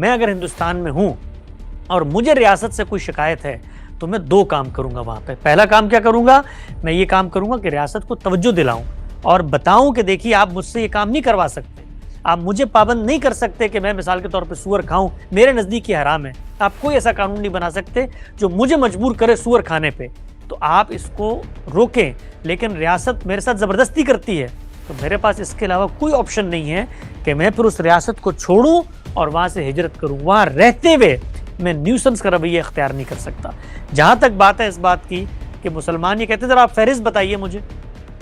میں اگر ہندوستان میں ہوں اور مجھے ریاست سے کوئی شکایت ہے تو میں دو کام کروں گا وہاں پہ. پہلا کام کیا کروں گا؟ میں یہ کام کروں گا کہ ریاست کو توجہ دلاؤں اور بتاؤں کہ دیکھیے آپ مجھ سے یہ کام نہیں کروا سکتے, آپ مجھے پابند نہیں کر سکتے کہ میں مثال کے طور پہ سور کھاؤں, میرے نزدیک یہ حرام ہے. آپ کوئی ایسا قانون نہیں بنا سکتے جو مجھے مجبور کرے سور کھانے پہ. تو آپ اس کو روکیں, لیکن ریاست میرے ساتھ زبردستی کرتی ہے تو میرے پاس اس کے علاوہ کوئی آپشن نہیں ہے کہ میں پھر اس ریاست کو چھوڑوں اور وہاں سے ہجرت کروں. وہاں رہتے ہوئے میں نیوسنس کا رویہ اختیار نہیں کر سکتا. جہاں تک بات ہے اس بات کی کہ مسلمان یہ کہتے ہیں, ذرا آپ فہرست بتائیے مجھے,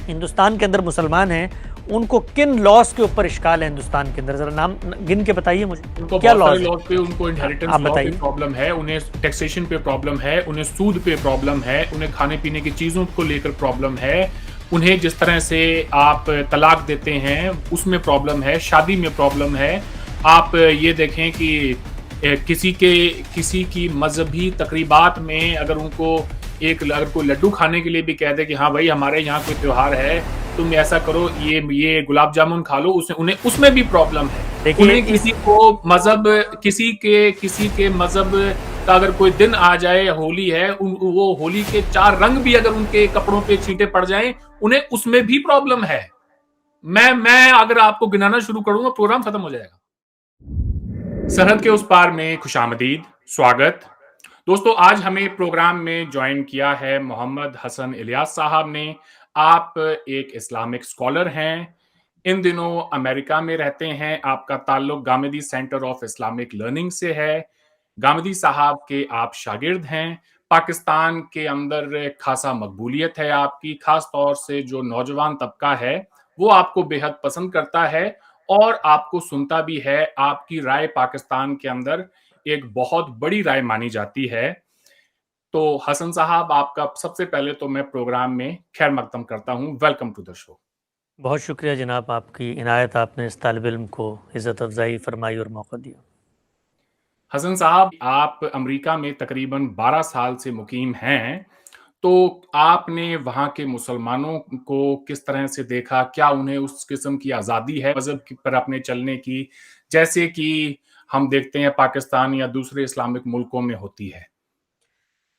ہندوستان کے اندر مسلمان ہیں, ان کو کن لاس کے اوپر اشکال ہے ہندوستان کے اندر؟ ذرا نام گن کے بتائیے مجھے. ان کو کیا بہت سارے لاس لاس پہ, ان کو انہیریٹنس لا پہ پرابلم ہے, انہیں ٹیکسیشن پہ پرابلم ہے, انہیں سود پہ پرابلم ہے, انہیں کھانے پینے کی چیزوں کو لے کر پرابلم ہے, انہیں جس طرح سے آپ طلاق دیتے ہیں اس میں پرابلم ہے, شادی میں پرابلم ہے. آپ یہ دیکھیں کہ کسی کی مذہبی تقریبات میں اگر ان کو اگر کوئی لڈو کھانے کے لیے بھی کہہ دے کہ ہاں بھائی ہمارے یہاں کوئی تہوار ہے, تم ایسا کرو, یہ گلاب جامن کھا لو, انہیں اس میں بھی پرابلم ہے. انہیں کسی کو مذہب کسی کے مذہب کا اگر کوئی دن آ جائے, ہولی ہے, وہ ہولی کے 4 رنگ بھی اگر ان کے کپڑوں پہ چھینٹے پڑ جائیں انہیں اس میں بھی پرابلم ہے. میں اگر آپ کو گنانا شروع کروں گا پروگرام ختم ہو جائے گا. سرحد کے اس پار میں خوش آمدید, سواگت دوستو. آج ہمیں پروگرام میں جوائن کیا ہے محمد حسن الیاس صاحب نے. آپ ایک اسلامک اسکالر ہیں, ان دنوں امریکہ میں رہتے ہیں. آپ کا تعلق گامدی سینٹر آف اسلامک لرننگ سے ہے. گامدی صاحب کے آپ شاگرد ہیں. پاکستان کے اندر خاصا مقبولیت ہے آپ کی, خاص طور سے جو نوجوان طبقہ ہے وہ آپ کو بے حد پسند کرتا ہے اور آپ کو سنتا بھی ہے. آپ کی رائے پاکستان کے اندر ایک بہت بڑی رائے مانی جاتی ہے. تو حسن صاحب, آپ کا سب سے پہلے تو میں پروگرام میں خیر مقدم کرتا ہوں. ویلکم ٹو دا شو. بہت شکریہ جناب, آپ کی عنایت, آپ نے اس طالب علم کو عزت افزائی فرمائی اور موقع دیا. حسن صاحب, آپ امریکہ میں تقریباً 12 سال سے مقیم ہیں, تو آپ نے وہاں کے مسلمانوں کو کس طرح سے دیکھا؟ کیا انہیں اس قسم کی آزادی ہے مذہب پر اپنے چلنے کی جیسے کہ ہم دیکھتے ہیں پاکستان یا دوسرے اسلامک ملکوں میں ہوتی ہے؟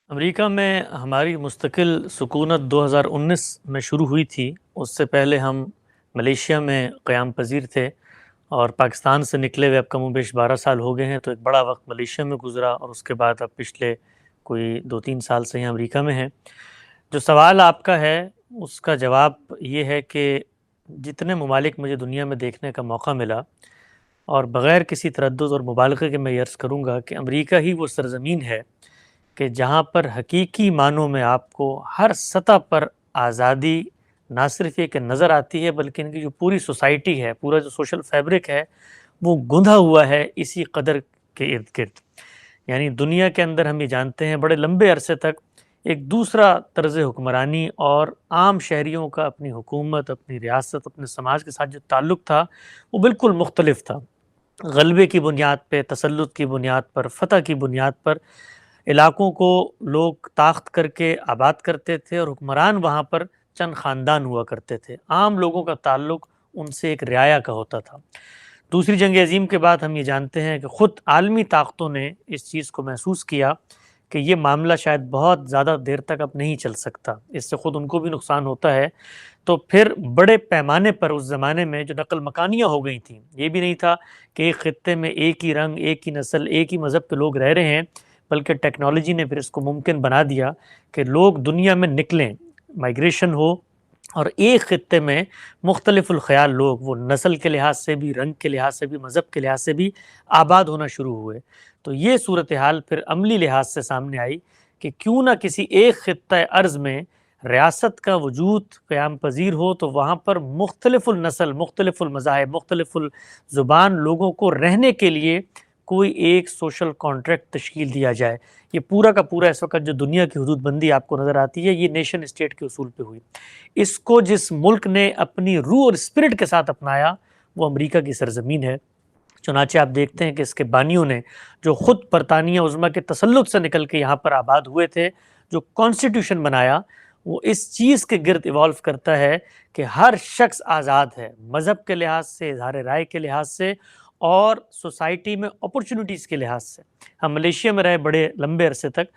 امریکہ میں ہماری مستقل سکونت 2019 میں شروع ہوئی تھی. اس سے پہلے ہم ملیشیا میں قیام پذیر تھے اور پاکستان سے نکلے ہوئے اب کم و بیش 12 سال ہو گئے ہیں. تو ایک بڑا وقت ملیشیا میں گزرا اور اس کے بعد اب پچھلے کوئی 2-3 سال سے یہاں امریکہ میں ہیں. جو سوال آپ کا ہے اس کا جواب یہ ہے کہ جتنے ممالک مجھے دنیا میں دیکھنے کا موقع ملا, اور بغیر کسی تردد اور مبالغے کے میں عرض کروں گا کہ امریکہ ہی وہ سرزمین ہے کہ جہاں پر حقیقی معنوں میں آپ کو ہر سطح پر آزادی نہ صرف یہ کہ نظر آتی ہے, بلکہ ان کی جو پوری سوسائٹی ہے, پورا جو سوشل فیبرک ہے وہ گندھا ہوا ہے اسی قدر کے ارد گرد. یعنی دنیا کے اندر ہم یہ جانتے ہیں بڑے لمبے عرصے تک ایک دوسرا طرز حکمرانی اور عام شہریوں کا اپنی حکومت, اپنی ریاست, اپنے سماج کے ساتھ جو تعلق تھا وہ بالکل مختلف تھا. غلبے کی بنیاد پہ, تسلط کی بنیاد پر, فتح کی بنیاد پر علاقوں کو لوگ طاقت کر کے آباد کرتے تھے اور حکمران وہاں پر چند خاندان ہوا کرتے تھے. عام لوگوں کا تعلق ان سے ایک رعایا کا ہوتا تھا. دوسری جنگ عظیم کے بعد ہم یہ جانتے ہیں کہ خود عالمی طاقتوں نے اس چیز کو محسوس کیا کہ یہ معاملہ شاید بہت زیادہ دیر تک اب نہیں چل سکتا, اس سے خود ان کو بھی نقصان ہوتا ہے. تو پھر بڑے پیمانے پر اس زمانے میں جو نقل مکانیاں ہو گئی تھیں, یہ بھی نہیں تھا کہ ایک خطے میں ایک ہی رنگ, ایک ہی نسل, ایک ہی مذہب کے لوگ رہ رہے ہیں, بلکہ ٹیکنالوجی نے پھر اس کو ممکن بنا دیا کہ لوگ دنیا میں نکلیں, مائگریشن ہو, اور ایک خطے میں مختلف الخیال لوگ وہ نسل کے لحاظ سے بھی, رنگ کے لحاظ سے بھی, مذہب کے لحاظ سے بھی آباد ہونا شروع ہوئے. تو یہ صورتحال پھر عملی لحاظ سے سامنے آئی کہ کیوں نہ کسی ایک خطہ ارض میں ریاست کا وجود قیام پذیر ہو تو وہاں پر مختلف النسل, مختلف المذاہب, مختلف الزبان لوگوں کو رہنے کے لیے کوئی ایک سوشل کانٹریکٹ تشکیل دیا جائے. یہ پورا کا پورا اس وقت جو دنیا کی حدود بندی آپ کو نظر آتی ہے یہ نیشن اسٹیٹ کے اصول پہ ہوئی. اس کو جس ملک نے اپنی روح اور اسپرٹ کے ساتھ اپنایا وہ امریکہ کی سرزمین ہے. چنانچہ آپ دیکھتے ہیں کہ اس کے بانیوں نے جو خود برطانیہ عظمیٰ کے تسلط سے نکل کے یہاں پر آباد ہوئے تھے, جو کانسٹیٹیوشن بنایا وہ اس چیز کے گرد ایوالو کرتا ہے کہ ہر شخص آزاد ہے مذہب کے لحاظ سے, اظہار رائے کے لحاظ سے, اور سوسائٹی میں اپرچونٹیز کے لحاظ سے. ہم ملیشیا میں رہے بڑے لمبے عرصے تک,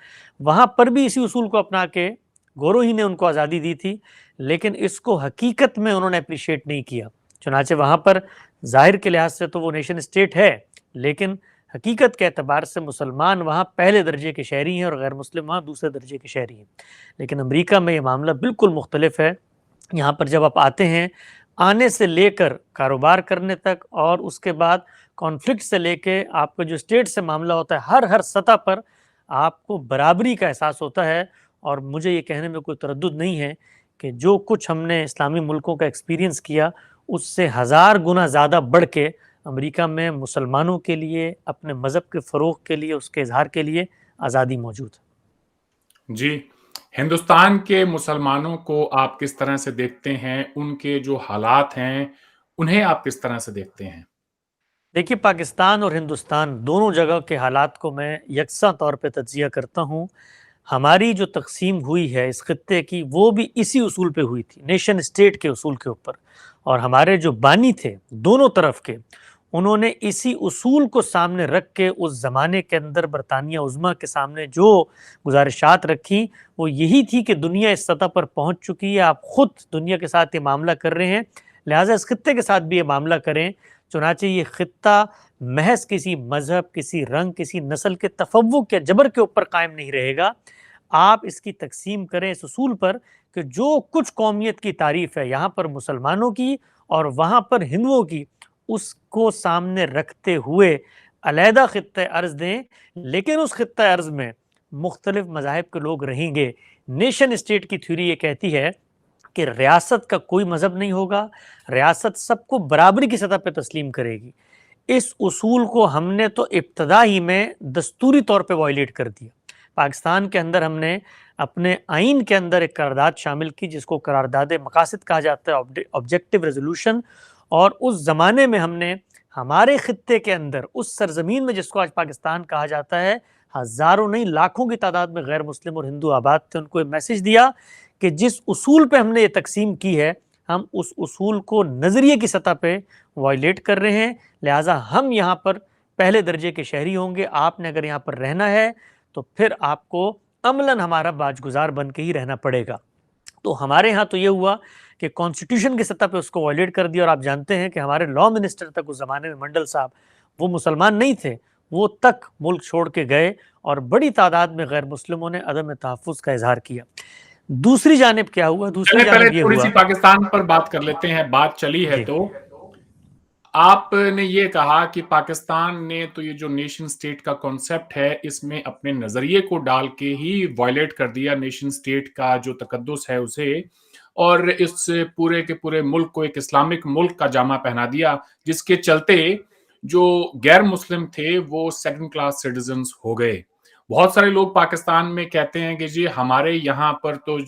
وہاں پر بھی اسی اصول کو اپنا کے گورو ہی نے ان کو آزادی دی تھی, لیکن اس کو حقیقت میں انہوں نے اپریشیٹ نہیں کیا. چنانچہ وہاں پر ظاہر کے لحاظ سے تو وہ نیشن اسٹیٹ ہے, لیکن حقیقت کے اعتبار سے مسلمان وہاں پہلے درجے کے شہری ہیں اور غیر مسلم وہاں دوسرے درجے کے شہری ہیں. لیکن امریکہ میں یہ معاملہ بالکل مختلف ہے. یہاں پر جب آپ آتے ہیں, آنے سے لے کر کاروبار کرنے تک اور اس کے بعد کانفلکٹ سے لے کے آپ کا جو اسٹیٹ سے معاملہ ہوتا ہے, ہر سطح پر آپ کو برابری کا احساس ہوتا ہے. اور مجھے یہ کہنے میں کوئی تردد نہیں ہے کہ جو کچھ ہم نے اسلامی ملکوں کا ایکسپیرینس کیا, اس سے 1000 گنا زیادہ بڑھ کے امریکہ میں مسلمانوں کے لیے اپنے مذہب کے فروغ کے لیے, اس کے اظہار کے لیے آزادی موجود ہے. جی, ہندوستان کے مسلمانوں کو آپ کس طرح سے دیکھتے ہیں؟ ان کے جو حالات ہیں انہیں آپ کس طرح سے دیکھتے ہیں؟ دیکھیے, پاکستان اور ہندوستان دونوں جگہ کے حالات کو میں یکساں طور پہ تجزیہ کرتا ہوں. ہماری جو تقسیم ہوئی ہے اس خطے کی, وہ بھی اسی اصول پہ ہوئی تھی, نیشن اسٹیٹ کے اصول کے اوپر. اور ہمارے جو بانی تھے دونوں طرف کے, انہوں نے اسی اصول کو سامنے رکھ کے اس زمانے کے اندر برطانیہ عظمیٰ کے سامنے جو گزارشات رکھی, وہ یہی تھی کہ دنیا اس سطح پر پہنچ چکی ہے, آپ خود دنیا کے ساتھ یہ معاملہ کر رہے ہیں, لہٰذا اس خطے کے ساتھ بھی یہ معاملہ کریں. چنانچہ یہ خطہ محض کسی مذہب, کسی رنگ, کسی نسل کے تفوق یا جبر کے اوپر قائم نہیں رہے گا. آپ اس کی تقسیم کریں اس اصول پر کہ جو کچھ قومیت کی تعریف ہے یہاں پر مسلمانوں کی اور وہاں پر ہندوؤں کی, اس کو سامنے رکھتے ہوئے علیحدہ خطہ ارض دیں, لیکن اس خطہ ارض میں مختلف مذاہب کے لوگ رہیں گے. نیشن اسٹیٹ کی تھیوری یہ کہتی ہے کہ ریاست کا کوئی مذہب نہیں ہوگا, ریاست سب کو برابری کی سطح پہ تسلیم کرے گی. اس اصول کو ہم نے تو ابتدا ہی میں دستوری طور پہ وائلیٹ کر دیا. پاکستان کے اندر ہم نے اپنے آئین کے اندر ایک قرارداد شامل کی جس کو قرارداد مقاصد کہا جاتا ہے, آبجیکٹو ریزولوشن. اور اس زمانے میں ہم نے ہمارے خطے کے اندر اس سرزمین میں جس کو آج پاکستان کہا جاتا ہے, ہزاروں نہیں لاکھوں کی تعداد میں غیر مسلم اور ہندو آباد تھے, ان کو ایک میسج دیا کہ جس اصول پہ ہم نے یہ تقسیم کی ہے, ہم اس اصول کو نظریے کی سطح پہ وائلیٹ کر رہے ہیں, لہٰذا ہم یہاں پر پہلے درجے کے شہری ہوں گے. آپ نے اگر یہاں پر رہنا ہے تو پھر آپ کو عملاً ہمارا باج گزار بن کے ہی رہنا پڑے گا. تو ہمارے ہاں تو یہ ہوا کہ کانسٹیٹیوشن کی سطح پہ اس کو وائلیٹ کر دیا. اور آپ جانتے ہیں کہ ہمارے لا منسٹر تک اس زمانے میں منڈل صاحب, وہ مسلمان نہیں تھے, وہ تک ملک چھوڑ کے گئے اور بڑی تعداد میں غیر مسلموں نے عدم تحفظ کا اظہار کیا. دوسری جانب کیا ہوا؟ دوسری جانب یہ تھوڑی ہوا, سی پاکستان پر بات کر لیتے ہیں, بات چلی ہے تو آپ نے یہ کہا کہ پاکستان نے تو یہ جو نیشن سٹیٹ کا کانسیپٹ ہے اس میں اپنے نظریے کو ڈال کے ہی وائلیٹ کر دیا نیشن سٹیٹ کا جو تقدس ہے اسے, اور اس پورے کے پورے ملک کو ایک اسلامک ملک کا جامہ پہنا دیا, جس کے چلتے جو غیر مسلم تھے وہ سیکنڈ کلاس سٹیزنز ہو گئے. بہت سارے لوگ پاکستان میں کہتے ہیں کہ جی ہمارے یہاں پر تو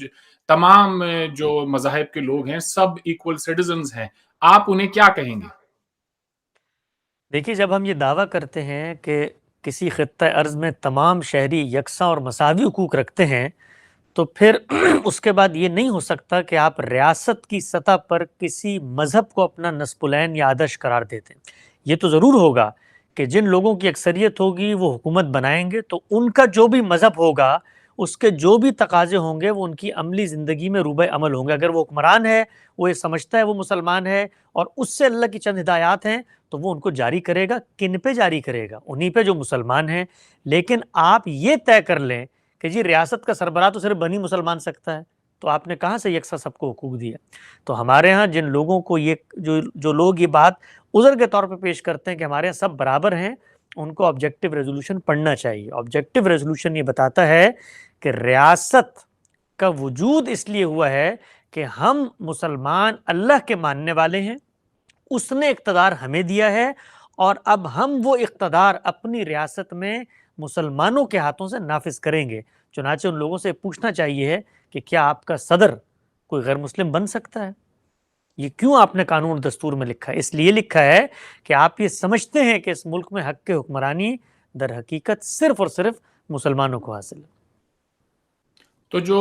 تمام جو مذاہب کے لوگ ہیں سب ایکول سٹیزنز ہیں, آپ انہیں کیا کہیں گے؟ دیکھیے, جب ہم یہ دعویٰ کرتے ہیں کہ کسی خطہ ارض میں تمام شہری یکساں اور مساوی حقوق رکھتے ہیں, تو پھر اس کے بعد یہ نہیں ہو سکتا کہ آپ ریاست کی سطح پر کسی مذہب کو اپنا نصب العین یا آدرش قرار دیتے ہیں. یہ تو ضرور ہوگا کہ جن لوگوں کی اکثریت ہوگی وہ حکومت بنائیں گے, تو ان کا جو بھی مذہب ہوگا اس کے جو بھی تقاضے ہوں گے وہ ان کی عملی زندگی میں روبہ عمل ہوں گے. اگر وہ حکمران ہے, وہ یہ سمجھتا ہے وہ مسلمان ہے اور اس سے اللہ کی چند ہدایات ہیں, تو وہ ان کو جاری کرے گا. کن پہ جاری کرے گا؟ انہی پہ جو مسلمان ہیں. لیکن آپ یہ طے کر لیں کہ جی ریاست کا سربراہ تو صرف بنی مسلمان سکتا ہے, تو آپ نے کہاں سے یکساں سب کو حقوق دیا؟ تو ہمارے ہاں جن لوگوں کو یہ جو لوگ یہ بات عذر کے طور پہ پیش کرتے ہیں کہ ہمارے یہاں سب برابر ہیں, ان کو آبجیکٹو ریزولوشن پڑھنا چاہیے. آبجیکٹو ریزولوشن یہ بتاتا ہے کہ ریاست کا وجود اس لیے ہوا ہے کہ ہم مسلمان اللہ کے ماننے والے ہیں, اس نے اقتدار ہمیں دیا ہے, اور اب ہم وہ اقتدار اپنی ریاست میں مسلمانوں کے ہاتھوں سے نافذ کریں گے. چنانچہ ان لوگوں سے پوچھنا چاہیے ہے کہ کیا آپ کا صدر کوئی غیر مسلم بن سکتا ہے؟ یہ کیوں آپ نے قانون دستور میں لکھا ہے؟ اس لیے لکھا ہے کہ آپ یہ سمجھتے ہیں کہ اس ملک میں حق حکمرانی در حقیقت صرف اور صرف مسلمانوں کو حاصل ہے. تو جو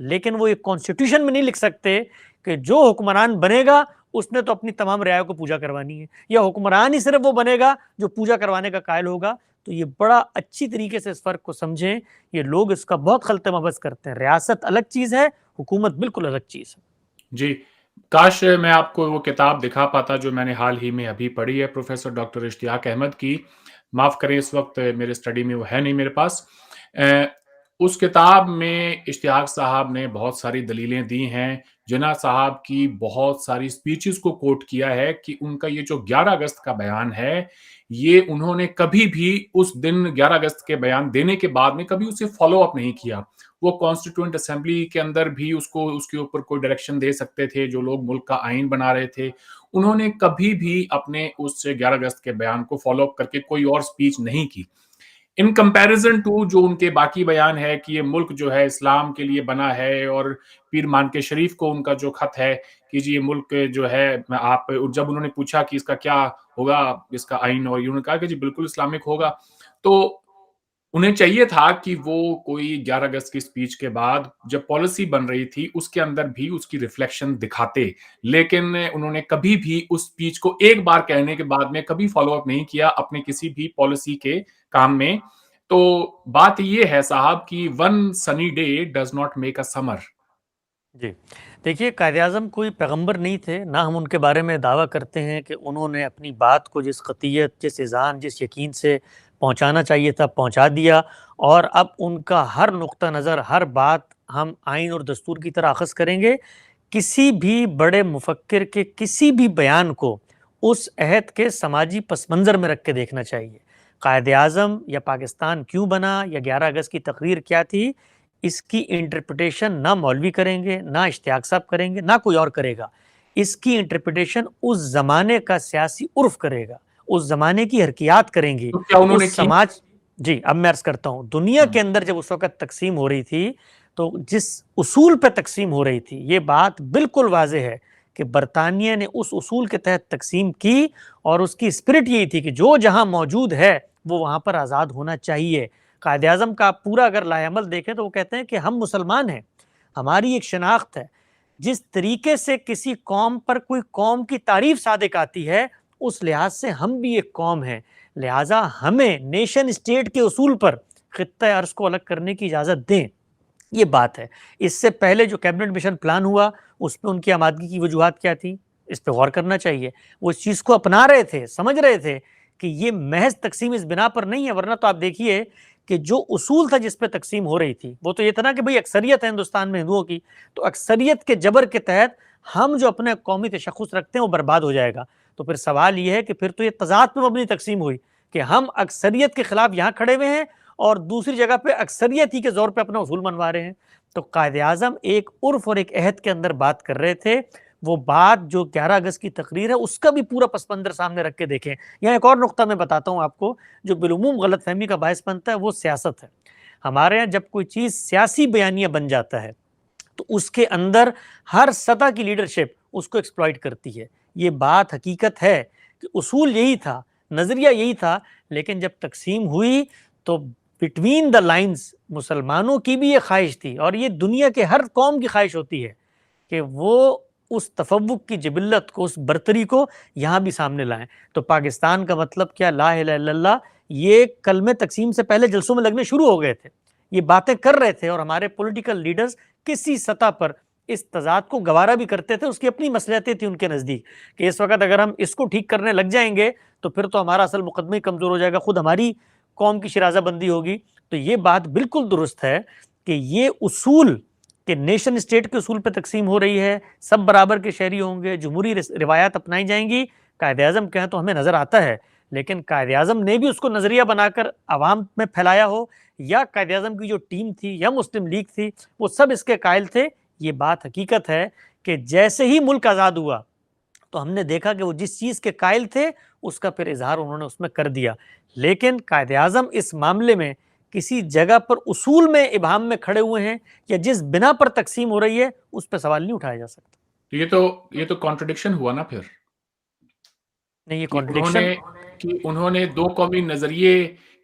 لیکن وہ یہ کانسٹیٹیوشن میں نہیں لکھ سکتے کہ جو حکمران بنے گا اس نے تو اپنی تمام رعایا کو پوجا کروانی ہے، یا حکمران ہی صرف وہ بنے گا جو پوجا کروانے کا قائل ہوگا۔ تو یہ بڑا اچھی طریقے سے اس فرق کو سمجھیں، یہ لوگ اس کا بہت خلط مبز کرتے ہیں، ریاست الگ چیز ہے، حکومت بالکل الگ چیز ہے۔ جی، کاش میں آپ کو وہ کتاب دکھا پاتا جو میں نے حال ہی میں ابھی پڑھی ہے پروفیسر ڈاکٹر اشتیاق احمد کی، معاف کریں اس وقت میرے اسٹڈی میں وہ ہے نہیں میرے پاس۔ اس کتاب میں اشتیاق صاحب نے بہت ساری دلیلیں دی ہیں، جناح صاحب کی بہت ساری سپیچز کو کوٹ کیا ہے کہ ان کا یہ جو 11 اگست کا بیان ہے، یہ انہوں نے کبھی بھی اس دن 11 اگست کے بیان دینے کے بعد میں کبھی اسے فالو اپ نہیں کیا۔ وہ کانسٹیٹیوئنٹ اسمبلی کے اندر بھی اس کے اوپر کوئی ڈائریکشن دے سکتے تھے، جو لوگ ملک کا آئین بنا رہے تھے، انہوں نے کبھی بھی اپنے اس 11 اگست کے بیان کو فالو اپ کر کے کوئی اور سپیچ نہیں کی۔ ان کمپیریزن ٹو جو ان کے باقی بیان ہے کہ یہ ملک جو ہے اسلام کے لیے بنا ہے، اور پیر مانکے شریف کو ان کا جو خط ہے کہ جی یہ ملک جو ہے، آپ جب انہوں نے پوچھا کہ اس کا کیا ہوگا اس کا آئین، اور انہوں نے کہا کہ جی بالکل اسلامک ہوگا، تو انہیں چاہیے تھا کہ وہ کوئی 11 اگست کی سپیچ کے بعد جب پالیسی بن رہی تھی اس کے اندر بھی اس کی ریفلیکشن دکھاتے، لیکن انہوں نے کبھی بھی اس سپیچ کو ایک بار کہنے کے بعد میں کبھی فالو اپ نہیں کیا اپنے کسی بھی پالیسی کے کام میں۔ تو بات یہ ہے صاحب کہ one sunny day does not make a summer. جی دیکھیے، قائد اعظم کوئی پیغمبر نہیں تھے، نہ ہم ان کے بارے میں دعویٰ کرتے ہیں کہ انہوں نے اپنی بات کو جس قطعیت، جس اذعان، جس یقین سے پہنچانا چاہیے تھا پہنچا دیا، اور اب ان کا ہر نقطہ نظر، ہر بات ہم آئین اور دستور کی طرح اخذ کریں گے۔ کسی بھی بڑے مفکر کے کسی بھی بیان کو اس عہد کے سماجی پس منظر میں رکھ کے دیکھنا چاہیے۔ قائد اعظم یا پاکستان کیوں بنا یا 11 اگست کی تقریر کیا تھی، اس کی انٹرپریٹیشن نہ مولوی کریں گے، نہ اشتیاق صاحب کریں گے، نہ کوئی اور کرے گا۔ اس کی انٹرپریٹیشن اس زمانے کا سیاسی عرف کرے گا، اس زمانے کی حرکیات کریں گی، تو کیا انہوں نے اس کی؟ سماج۔ جی اب میں عرض کرتا ہوں، دنیا کے اندر جب اس وقت تقسیم ہو رہی تھی تو جس اصول پہ تقسیم ہو رہی تھی، یہ بات بالکل واضح ہے کہ برطانیہ نے اس اصول کے تحت تقسیم کی، اور اس کی اسپرٹ یہی تھی کہ جو جہاں موجود ہے وہ وہاں پر آزاد ہونا چاہیے۔ قائد اعظم کا پورا اگر لائے عمل دیکھیں تو وہ کہتے ہیں کہ ہم مسلمان ہیں، ہماری ایک شناخت ہے، جس طریقے سے کسی قوم پر کوئی قوم کی تعریف صادق آتی ہے اس لحاظ سے ہم بھی ایک قوم ہیں، لہٰذا ہمیں نیشن اسٹیٹ کے اصول پر خطہ ارض کو الگ کرنے کی اجازت دیں۔ یہ بات ہے۔ اس سے پہلے جو کیبنٹ مشن پلان ہوا اس پہ ان کی آمادگی کی وجوہات کیا تھی، اس پہ غور کرنا چاہیے۔ وہ اس چیز کو اپنا رہے تھے، سمجھ رہے تھے کہ یہ محض تقسیم اس بنا پر نہیں ہے، ورنہ تو آپ دیکھیے کہ جو اصول تھا جس پہ تقسیم ہو رہی تھی وہ تو یہ تھا نا کہ بھئی اکثریت ہے ہندوستان میں ہندوؤں کی، تو اکثریت کے جبر کے تحت ہم جو اپنے قومی تشخص رکھتے ہیں وہ برباد ہو جائے گا۔ تو پھر سوال یہ ہے کہ پھر تو یہ تضاد پہ مبنی تقسیم ہوئی کہ ہم اکثریت کے خلاف یہاں کھڑے ہوئے ہیں اور دوسری جگہ پہ اکثریت ہی کے زور پہ اپنا اصول منوا رہے ہیں۔ تو قائد اعظم ایک عرف اور ایک عہد کے اندر بات کر رہے تھے، وہ بات جو 11 اگست کی تقریر ہے اس کا بھی پورا پس منظر سامنے رکھ کے دیکھیں۔ یہاں ایک اور نقطہ میں بتاتا ہوں آپ کو جو بالعموم غلط فہمی کا باعث بنتا ہے، وہ سیاست ہے۔ ہمارے یہاں جب کوئی چیز سیاسی بیانیہ بن جاتا ہے تو اس کے اندر ہر سطح کی لیڈرشپ اس کو ایکسپلائٹ کرتی ہے۔ یہ بات حقیقت ہے کہ اصول یہی تھا، نظریہ یہی تھا، لیکن جب تقسیم ہوئی تو بٹوین دا لائنز مسلمانوں کی بھی یہ خواہش تھی، اور یہ دنیا کے ہر قوم کی خواہش ہوتی ہے کہ وہ اس تفوق کی جبلت کو، اس برتری کو یہاں بھی سامنے لائیں۔ تو پاکستان کا مطلب کیا، لا الہ الا اللہ، یہ کلمے تقسیم سے پہلے جلسوں میں لگنے شروع ہو گئے تھے، یہ باتیں کر رہے تھے، اور ہمارے پولیٹیکل لیڈرز کسی سطح پر اس تضاد کو گوارا بھی کرتے تھے۔ اس کی اپنی مصلحتیں تھیں ان کے نزدیک کہ اس وقت اگر ہم اس کو ٹھیک کرنے لگ جائیں گے تو پھر تو ہمارا اصل مقدمہ ہی کمزور ہو جائے گا، خود ہماری قوم کی شرازہ بندی ہوگی۔ تو یہ بات بالکل درست ہے کہ یہ اصول کہ نیشن اسٹیٹ کے اصول پہ تقسیم ہو رہی ہے، سب برابر کے شہری ہوں گے، جمہوری روایات اپنائی جائیں گی، قائد اعظم کہیں تو ہمیں نظر آتا ہے، لیکن قائد اعظم نے بھی اس کو نظریہ بنا کر عوام میں پھیلایا ہو، یا قائد اعظم کی جو ٹیم تھی یا مسلم لیگ تھی وہ سب اس کے قائل تھے۔ یہ بات حقیقت ہے کہ جیسے ہی ملک آزاد ہوا تو ہم نے دیکھا کہ وہ جس چیز کے قائل تھے اس کا پھر اظہار انہوں نے اس میں کر دیا، لیکن قائد اعظم اس معاملے میں کسی جگہ پر اصول میں ابہام میں کھڑے ہوئے ہیں یا جس بنا پر تقسیم ہو رہی ہے اس پہ سوال نہیں اٹھایا جا سکتا۔ یہ تو کانٹرڈکشن ہوا نا پھر، نہیں، یہ کہ کانٹرڈکشن انہوں نے دو قومی نظریے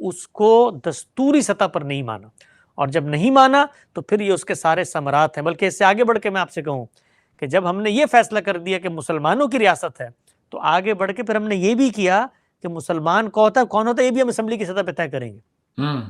اس کو دستوری سطح پر نہیں مانا، اور جب نہیں مانا تو پھر یہ اس کے سارے ثمرات ہیں۔ بلکہ اس سے آگے بڑھ کے میں آپ سے کہوں کہ جب ہم نے یہ فیصلہ کر دیا کہ مسلمانوں کی ریاست ہے، تو آگے بڑھ کے پھر ہم نے یہ بھی کیا کہ مسلمان کون ہوتا ہے یہ بھی ہم اسمبلی کی سطح پہ طے کریں گے۔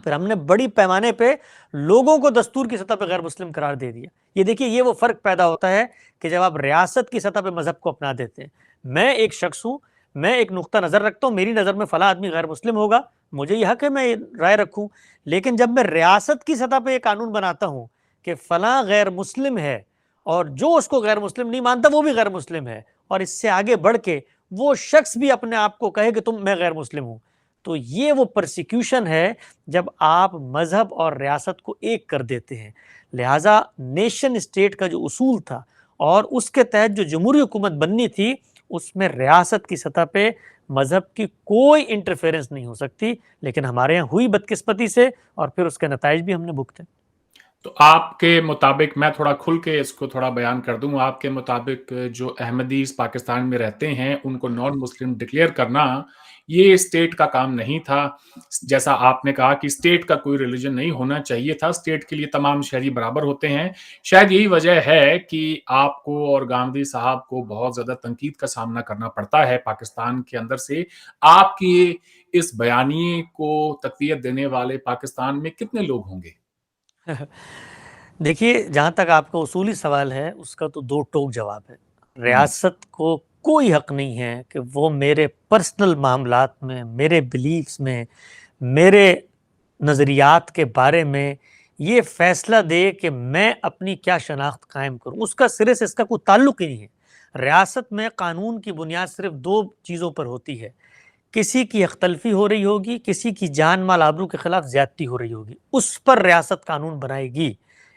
پھر ہم نے بڑی پیمانے پہ لوگوں کو دستور کی سطح پہ غیر مسلم قرار دے دیا۔ یہ دیکھیے، یہ وہ فرق پیدا ہوتا ہے کہ جب آپ ریاست کی سطح پہ مذہب کو اپنا دیتے ہیں۔ میں ایک شخص ہوں، میں ایک نقطہ نظر رکھتا ہوں، میری نظر میں فلاں آدمی غیر مسلم ہوگا، مجھے یہ حق ہے میں رائے رکھوں، لیکن جب میں ریاست کی سطح پہ ایک قانون بناتا ہوں کہ فلاں غیر مسلم ہے اور جو اس کو غیر مسلم نہیں مانتا وہ بھی غیر مسلم ہے، اور اس سے آگے بڑھ کے وہ شخص بھی اپنے آپ کو کہے کہ میں غیر مسلم ہوں، تو یہ وہ پرسیکیوشن ہے جب آپ مذہب اور ریاست کو ایک کر دیتے ہیں۔ لہٰذا نیشن اسٹیٹ کا جو اصول تھا اور اس کے تحت جو جمہوری حکومت بننی تھی، اس میں ریاست کی سطح پہ مذہب کی کوئی انٹرفیرنس نہیں ہو سکتی، لیکن ہمارے یہاں ہوئی بدقسمتی سے، اور پھر اس کے نتائج بھی ہم نے بھگتے۔ تو آپ کے مطابق، میں تھوڑا کھل کے اس کو تھوڑا بیان کر دوں، آپ کے مطابق جو احمدیز پاکستان میں رہتے ہیں ان کو نان مسلم ڈکلیئر کرنا یہ اسٹیٹ کا کام نہیں تھا۔ جیسا آپ نے کہا کہ اسٹیٹ کا کوئی ریلیجن نہیں ہونا چاہیے تھا، اسٹیٹ کے لیے تمام شہری برابر ہوتے ہیں۔ شاید یہی وجہ ہے کہ آپ کو اور گاندھی صاحب کو بہت زیادہ تنقید کا سامنا کرنا پڑتا ہے پاکستان کے اندر سے۔ آپ کی اس بیانیے کو تقویت دینے والے پاکستان میں کتنے لوگ ہوں گے؟ دیکھیے، جہاں تک آپ کا اصولی سوال ہے اس کا تو دو ٹوک جواب ہے۔ ریاست کو کوئی حق نہیں ہے کہ وہ میرے پرسنل معاملات میں، میرے بلیفز میں، میرے نظریات کے بارے میں یہ فیصلہ دے کہ میں اپنی کیا شناخت قائم کروں۔ اس کا سرے سے اس کا کوئی تعلق ہی نہیں ہے۔ ریاست میں قانون کی بنیاد صرف دو چیزوں پر ہوتی ہے: کسی کی حق تلفی ہو رہی ہوگی، کسی کی جان مال آبرو کے خلاف زیادتی ہو رہی ہوگی، اس پر ریاست قانون بنائے گی۔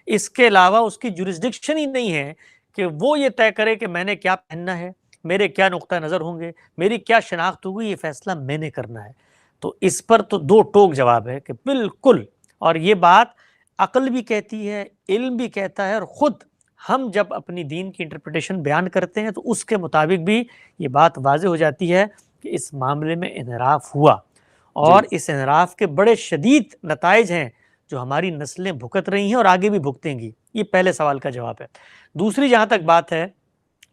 اس کے علاوہ اس کی جورسڈکشن ہی نہیں ہے کہ وہ یہ طے کرے کہ میں نے کیا پہننا ہے، میرے کیا نقطہ نظر ہوں گے، میری کیا شناخت ہوگی، یہ فیصلہ میں نے کرنا ہے۔ تو اس پر تو دو ٹوک جواب ہے کہ بالکل، اور یہ بات عقل بھی کہتی ہے، علم بھی کہتا ہے، اور خود ہم جب اپنی دین کی انٹرپریٹیشن بیان کرتے ہیں تو اس کے مطابق بھی یہ بات واضح ہو جاتی ہے کہ اس معاملے میں انحراف ہوا، اور اس انحراف کے بڑے شدید نتائج ہیں جو ہماری نسلیں بھگت رہی ہیں اور آگے بھی بھگتیں گی۔ یہ پہلے سوال کا جواب ہے۔ دوسری جہاں تک بات ہے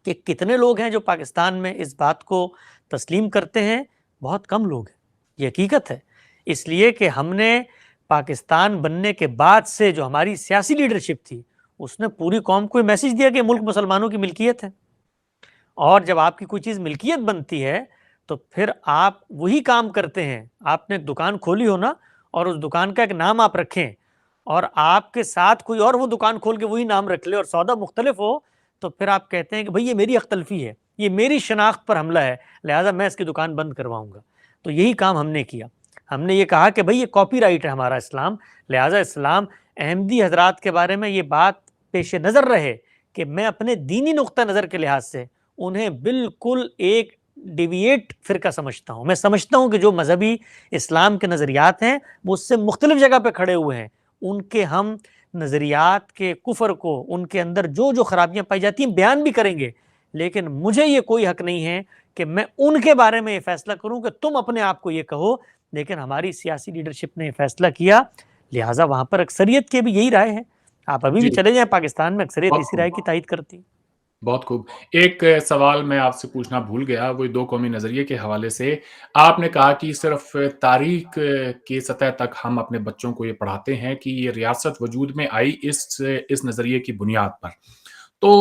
کہ کتنے لوگ ہیں جو پاکستان میں اس بات کو تسلیم کرتے ہیں، بہت کم لوگ ہیں، یہ حقیقت ہے۔ اس لیے کہ ہم نے پاکستان بننے کے بعد سے جو ہماری سیاسی لیڈرشپ تھی، اس نے پوری قوم کو یہ میسج دیا کہ ملک مسلمانوں کی ملکیت ہے، اور جب آپ کی کوئی چیز ملکیت بنتی ہے تو پھر آپ وہی کام کرتے ہیں۔ آپ نے ایک دکان کھولی ہو نا، اور اس دکان کا ایک نام آپ رکھیں، اور آپ کے ساتھ کوئی اور وہ دکان کھول کے وہی نام رکھ لے اور سودا مختلف ہو، تو پھر آپ کہتے ہیں کہ بھئی یہ میری حق تلفی ہے، یہ میری شناخت پر حملہ ہے، لہٰذا میں اس کی دکان بند کرواؤں گا۔ تو یہی کام ہم نے کیا۔ ہم نے یہ کہا کہ بھئی یہ کاپی رائٹ ہے ہمارا اسلام، لہٰذا اسلام احمدی حضرات کے بارے میں یہ بات پیش نظر رہے کہ میں اپنے دینی نقطہ نظر کے لحاظ سے انہیں بالکل ایک ڈیویٹ فرقہ سمجھتا ہوں۔ میں سمجھتا ہوں کہ جو مذہبی اسلام کے نظریات ہیں وہ اس سے مختلف جگہ پہ کھڑے ہوئے ہیں، ان کے ہم نظریات کے کفر کو، ان کے اندر جو جو خرابیاں پائی جاتی ہیں بیان بھی کریں گے، لیکن مجھے یہ کوئی حق نہیں ہے کہ میں ان کے بارے میں یہ فیصلہ کروں کہ تم اپنے آپ کو یہ کہو۔ لیکن ہماری سیاسی لیڈرشپ نے یہ فیصلہ کیا، لہٰذا وہاں پر اکثریت کی بھی یہی رائے ہے۔ آپ ابھی بھی چلے جائیں پاکستان میں، اکثریت اسی رائے کی تائید کرتی۔ بہت خوب۔ ایک سوال میں آپ سے پوچھنا بھول گیا، وہ دو قومی نظریے کے حوالے سے۔ آپ نے کہا کہ صرف تاریخ کی سطح تک ہم اپنے بچوں کو یہ پڑھاتے ہیں کہ یہ ریاست وجود میں آئی اس نظریے کی بنیاد پر۔ تو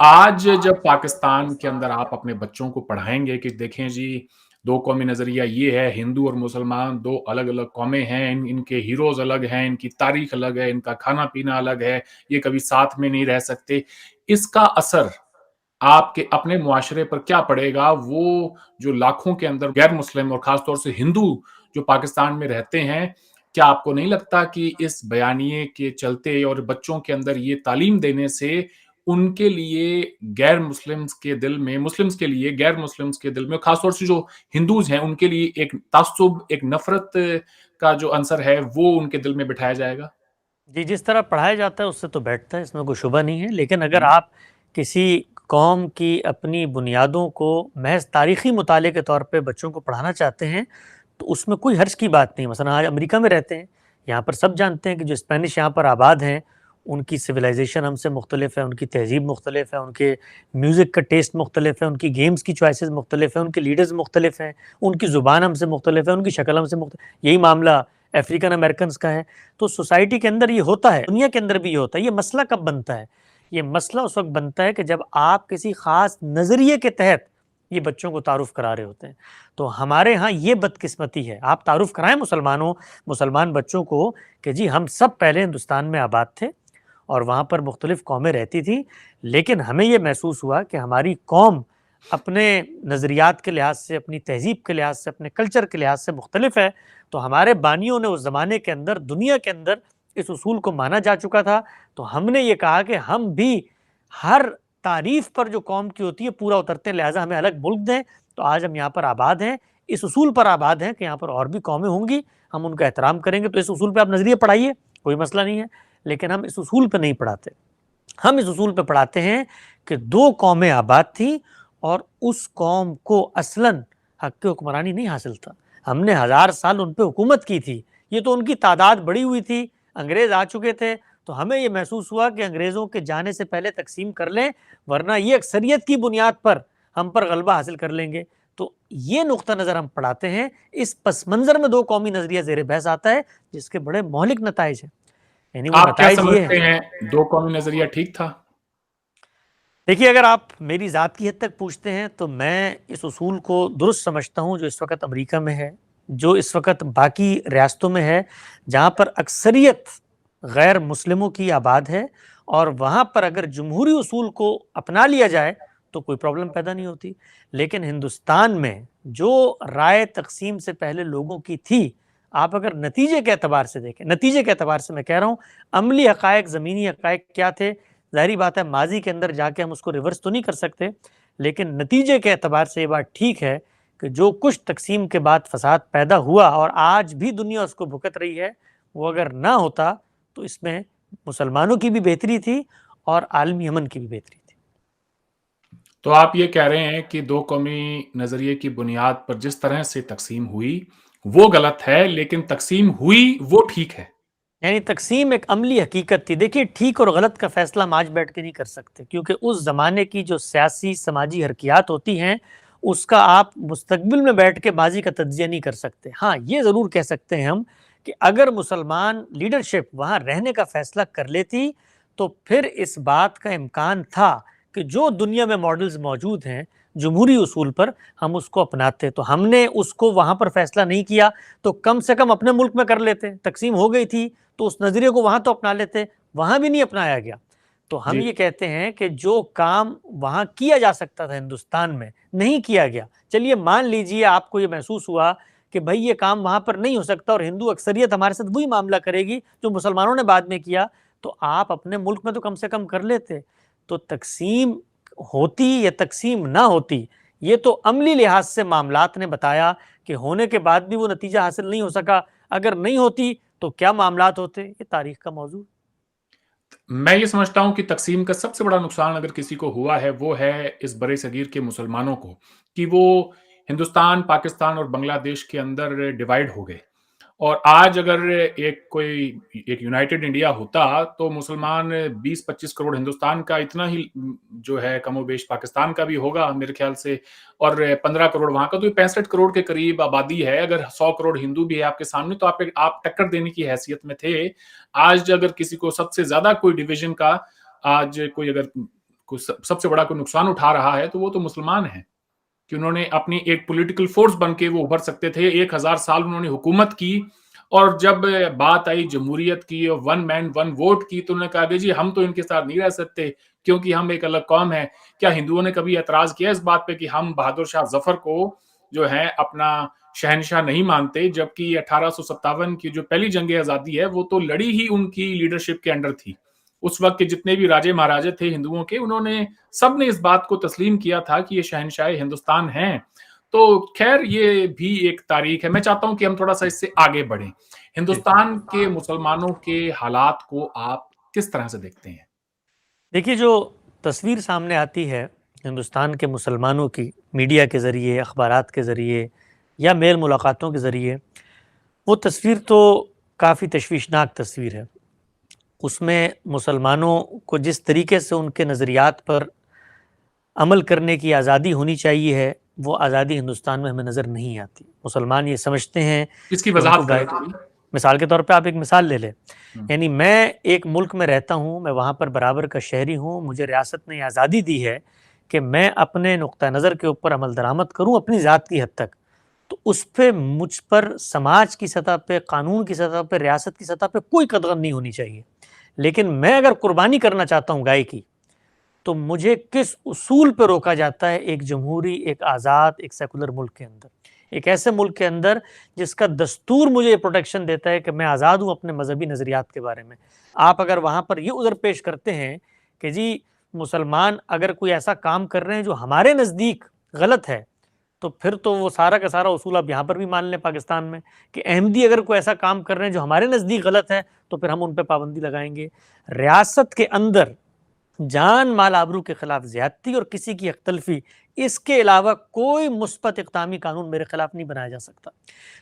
آج جب پاکستان کے اندر آپ اپنے بچوں کو پڑھائیں گے کہ دیکھیں جی دو قومی نظریہ یہ ہے، ہندو اور مسلمان دو الگ الگ قومیں ہیں، ان کے ہیروز الگ ہیں، ان کی تاریخ الگ ہے، ان کا کھانا پینا الگ ہے، یہ کبھی ساتھ میں نہیں رہ سکتے، اس کا اثر آپ کے اپنے معاشرے پر کیا پڑے گا؟ وہ جو لاکھوں کے اندر غیر مسلم اور خاص طور سے ہندو جو پاکستان میں رہتے ہیں، کیا آپ کو نہیں لگتا کہ اس بیانیے کے چلتے اور بچوں کے اندر یہ تعلیم دینے سے ان کے لیے غیر مسلمز کے دل میں، مسلمز کے لیے غیر مسلمز کے دل میں، خاص طور سے جو ہندوز ہیں ان کے لیے ایک تعصب، ایک نفرت کا جو عنصر ہے وہ ان کے دل میں بٹھایا جائے گا؟ جی، جس طرح پڑھایا جاتا ہے اس سے تو بیٹھتا ہے، اس میں کوئی شبہ نہیں ہے، لیکن اگر آپ کسی قوم کی اپنی بنیادوں کو محض تاریخی مطالعے کے طور پہ بچوں کو پڑھانا چاہتے ہیں تو اس میں کوئی حرج کی بات نہیں. مثلا آج امریکہ میں رہتے ہیں, یہاں پر سب جانتے ہیں کہ جو اسپینش یہاں پر آباد ہیں ان کی سویلائزیشن ہم سے مختلف ہے, ان کی تہذیب مختلف ہے, ان کے میوزک کا ٹیسٹ مختلف ہے, ان کی گیمز کی چوائسیز مختلف ہیں, ان کے لیڈرز مختلف ہیں, ان کی زبان ہم سے مختلف ہے, ان کی شکل ہم سے مختلف. یہی معاملہ افریقن امریکنز کا ہے. تو سوسائٹی کے اندر یہ ہوتا ہے, دنیا کے اندر بھی یہ ہوتا ہے. یہ مسئلہ کب بنتا ہے؟ یہ مسئلہ اس وقت بنتا ہے کہ جب آپ کسی خاص نظریے کے تحت یہ بچوں کو تعارف کرا رہے ہوتے ہیں. تو ہمارے ہاں یہ بدقسمتی ہے. آپ تعارف کرائیں مسلمان بچوں کو کہ جی ہم سب پہلے ہندوستان میں آباد تھے اور وہاں پر مختلف قومیں رہتی تھیں, لیکن ہمیں یہ محسوس ہوا کہ ہماری قوم اپنے نظریات کے لحاظ سے, اپنی تہذیب کے لحاظ سے, اپنے کلچر کے لحاظ سے مختلف ہے. تو ہمارے بانیوں نے اس زمانے کے اندر, دنیا کے اندر اس اصول کو مانا جا چکا تھا. تو ہم نے یہ کہا کہ ہم بھی ہر تعریف پر جو قوم کی ہوتی ہے پورا اترتے ہیں, لہٰذا ہمیں الگ ملک دیں. تو آج ہم یہاں پر آباد ہیں, اس اصول پر آباد ہیں کہ یہاں پر اور بھی قومیں ہوں گی, ہم ان کا احترام کریں گے. تو اس اصول پہ آپ نظریے پڑھائیے, کوئی مسئلہ نہیں ہے, لیکن ہم اس اصول پہ نہیں پڑھاتے. ہم اس اصول پہ پڑھاتے ہیں کہ دو قومیں آباد تھیں اور اس قوم کو اصلاً حق حکمرانی نہیں حاصل تھا. ہم نے 1000 سال ان پہ حکومت کی تھی. یہ تو ان کی تعداد بڑی ہوئی تھی, انگریز آ چکے تھے, تو ہمیں یہ محسوس ہوا کہ انگریزوں کے جانے سے پہلے تقسیم کر لیں, ورنہ یہ اکثریت کی بنیاد پر ہم پر غلبہ حاصل کر لیں گے. تو یہ نقطہ نظر ہم پڑھاتے ہیں. اس پس منظر میں دو قومی نظریہ زیر بحث آتا ہے جس کے بڑے مہلک نتائج ہیں. یعنی وہ آپ کیا نتائج یہ سمجھتے ہیں, دو قومی نظریہ ٹھیک تھا؟ دیکھیے, اگر آپ میری ذات کی حد تک پوچھتے ہیں تو میں اس اصول کو درست سمجھتا ہوں جو اس وقت امریکہ میں ہے, جو اس وقت باقی ریاستوں میں ہے, جہاں پر اکثریت غیر مسلموں کی آباد ہے, اور وہاں پر اگر جمہوری اصول کو اپنا لیا جائے تو کوئی پرابلم پیدا نہیں ہوتی. لیکن ہندوستان میں جو رائے تقسیم سے پہلے لوگوں کی تھی, آپ اگر نتیجے کے اعتبار سے دیکھیں, نتیجے کے اعتبار سے میں کہہ رہا ہوں, عملی حقائق, زمینی حقائق کیا تھے, ظاہری بات ہے ماضی کے اندر جا کے ہم اس کو ریورس تو نہیں کر سکتے, لیکن نتیجے کے اعتبار سے یہ بات ٹھیک ہے کہ جو کچھ تقسیم کے بعد فساد پیدا ہوا اور آج بھی دنیا اس کو بھگت رہی ہے, وہ اگر نہ ہوتا تو اس میں مسلمانوں کی بھی بہتری تھی اور عالمی امن کی بھی بہتری تھی. تو آپ یہ کہہ رہے ہیں کہ دو قومی نظریے کی بنیاد پر جس طرح سے تقسیم ہوئی وہ غلط ہے, لیکن تقسیم ہوئی وہ ٹھیک ہے. یعنی تقسیم ایک عملی حقیقت تھی. دیکھیے, ٹھیک اور غلط کا فیصلہ ہم آج بیٹھ کے نہیں کر سکتے, کیونکہ اس زمانے کی جو سیاسی سماجی حرکیات ہوتی ہیں اس کا آپ مستقبل میں بیٹھ کے ماضی کا تجزیہ نہیں کر سکتے. ہاں, یہ ضرور کہہ سکتے ہیں ہم کہ اگر مسلمان لیڈرشپ وہاں رہنے کا فیصلہ کر لیتی تو پھر اس بات کا امکان تھا کہ جو دنیا میں ماڈلز موجود ہیں جمہوری اصول پر, ہم اس کو اپناتے. تو ہم نے اس کو وہاں پر فیصلہ نہیں کیا تو کم سے کم اپنے ملک میں کر لیتے. تقسیم ہو گئی تھی تو اس نظریے کو وہاں تو اپنا لیتے, وہاں بھی نہیں اپنایا گیا. تو ہم یہ کہتے ہیں کہ جو کام وہاں کیا جا سکتا تھا ہندوستان میں نہیں کیا گیا. چلیے مان لیجئے آپ کو یہ محسوس ہوا کہ بھئی یہ کام وہاں پر نہیں ہو سکتا اور ہندو اکثریت ہمارے ساتھ وہی معاملہ کرے گی جو مسلمانوں نے بعد میں کیا, تو آپ اپنے ملک میں تو کم سے کم کر لیتے. تو تقسیم ہوتی یا تقسیم نہ ہوتی, یہ تو عملی لحاظ سے معاملات نے بتایا کہ ہونے کے بعد بھی وہ نتیجہ حاصل نہیں ہو سکا. اگر نہیں ہوتی تو کیا معاملات ہوتے, یہ تاریخ کا موضوع. میں یہ سمجھتا ہوں کہ تقسیم کا سب سے بڑا نقصان اگر کسی کو ہوا ہے وہ ہے اس برے صغیر کے مسلمانوں کو, کہ وہ ہندوستان, پاکستان اور بنگلہ دیش کے اندر ڈیوائیڈ ہو گئے. اور آج اگر ایک یونائٹڈ انڈیا ہوتا تو مسلمان 20-25 کروڑ ہندوستان کا, اتنا ہی جو ہے کم و بیش پاکستان کا بھی ہوگا میرے خیال سے, اور 15 کروڑ وہاں کا, تو 65 کروڑ کے قریب آبادی ہے. اگر 100 کروڑ ہندو بھی ہے آپ کے سامنے تو آپ ٹکر دینے کی حیثیت میں تھے. آج اگر کسی کو سب سے زیادہ کوئی ڈویژن کا, آج کوئی اگر سب سے بڑا کوئی نقصان اٹھا رہا ہے تو وہ تو مسلمان ہیں, کہ انہوں نے اپنی ایک پولیٹیکل فورس بن کے وہ ابھر سکتے تھے. 1000 سال انہوں نے حکومت کی, اور جب بات آئی جمہوریت کی اور ون مین ون ووٹ کی تو انہوں نے کہا کہ جی ہم تو ان کے ساتھ نہیں رہ سکتے کیونکہ ہم ایک الگ قوم ہے. کیا ہندوؤں نے کبھی اعتراض کیا اس بات پہ کہ ہم بہادر شاہ ظفر کو جو ہے اپنا شہنشاہ نہیں مانتے, جبکہ 1857 کی جو پہلی جنگ آزادی ہے وہ تو لڑی ہی ان کی لیڈرشپ کے انڈر تھی. اس وقت کے جتنے بھی راجے مہاراجے تھے ہندوؤں کے, انہوں نے سب نے اس بات کو تسلیم کیا تھا کہ یہ شہنشاہ ہندوستان ہیں. تو خیر یہ بھی ایک تاریخ ہے. میں چاہتا ہوں کہ ہم تھوڑا سا اس سے آگے بڑھیں. ہندوستان کے مسلمانوں کے حالات کو آپ کس طرح سے دیکھتے ہیں؟ دیکھیے, جو تصویر سامنے آتی ہے ہندوستان کے مسلمانوں کی میڈیا کے ذریعے, اخبارات کے ذریعے, یا میل ملاقاتوں کے ذریعے، وہ تصویر تو کافی تشویشناک تصویر ہے. اس میں مسلمانوں کو جس طریقے سے ان کے نظریات پر عمل کرنے کی آزادی ہونی چاہیے ہے، وہ آزادی ہندوستان میں ہمیں نظر نہیں آتی. مسلمان یہ سمجھتے ہیں اس کی کہ ان کو وضاحت کریں تھوڑی. مثال کے طور پہ آپ ایک مثال لے لیں. یعنی میں ایک ملک میں رہتا ہوں، میں وہاں پر برابر کا شہری ہوں، مجھے ریاست نے آزادی دی ہے کہ میں اپنے نقطہ نظر کے اوپر عمل درآمد کروں اپنی ذات کی حد تک. تو اس پہ مجھ پر سماج کی سطح پہ، قانون کی سطح پہ، ریاست کی سطح پہ کوئی قدغن نہیں ہونی چاہیے. لیکن میں اگر قربانی کرنا چاہتا ہوں گائے کی، تو مجھے کس اصول پہ روکا جاتا ہے ایک جمہوری، ایک آزاد، ایک سیکولر ملک کے اندر، ایک ایسے ملک کے اندر جس کا دستور مجھے یہ پروٹیکشن دیتا ہے کہ میں آزاد ہوں اپنے مذہبی نظریات کے بارے میں. آپ اگر وہاں پر یہ عذر پیش کرتے ہیں کہ جی مسلمان اگر کوئی ایسا کام کر رہے ہیں جو ہمارے نزدیک غلط ہے، تو پھر تو وہ سارا کا سارا اصول آپ یہاں پر بھی مان لیں پاکستان میں، کہ احمدی اگر کوئی ایسا کام کر رہے ہیں جو ہمارے نزدیک غلط ہے تو پھر ہم ان پہ پابندی لگائیں گے. ریاست کے اندر جان مال آبرو کے خلاف زیادتی اور کسی کی حق تلفی، اس کے علاوہ کوئی مثبت اقدامی قانون میرے خلاف نہیں بنایا جا سکتا.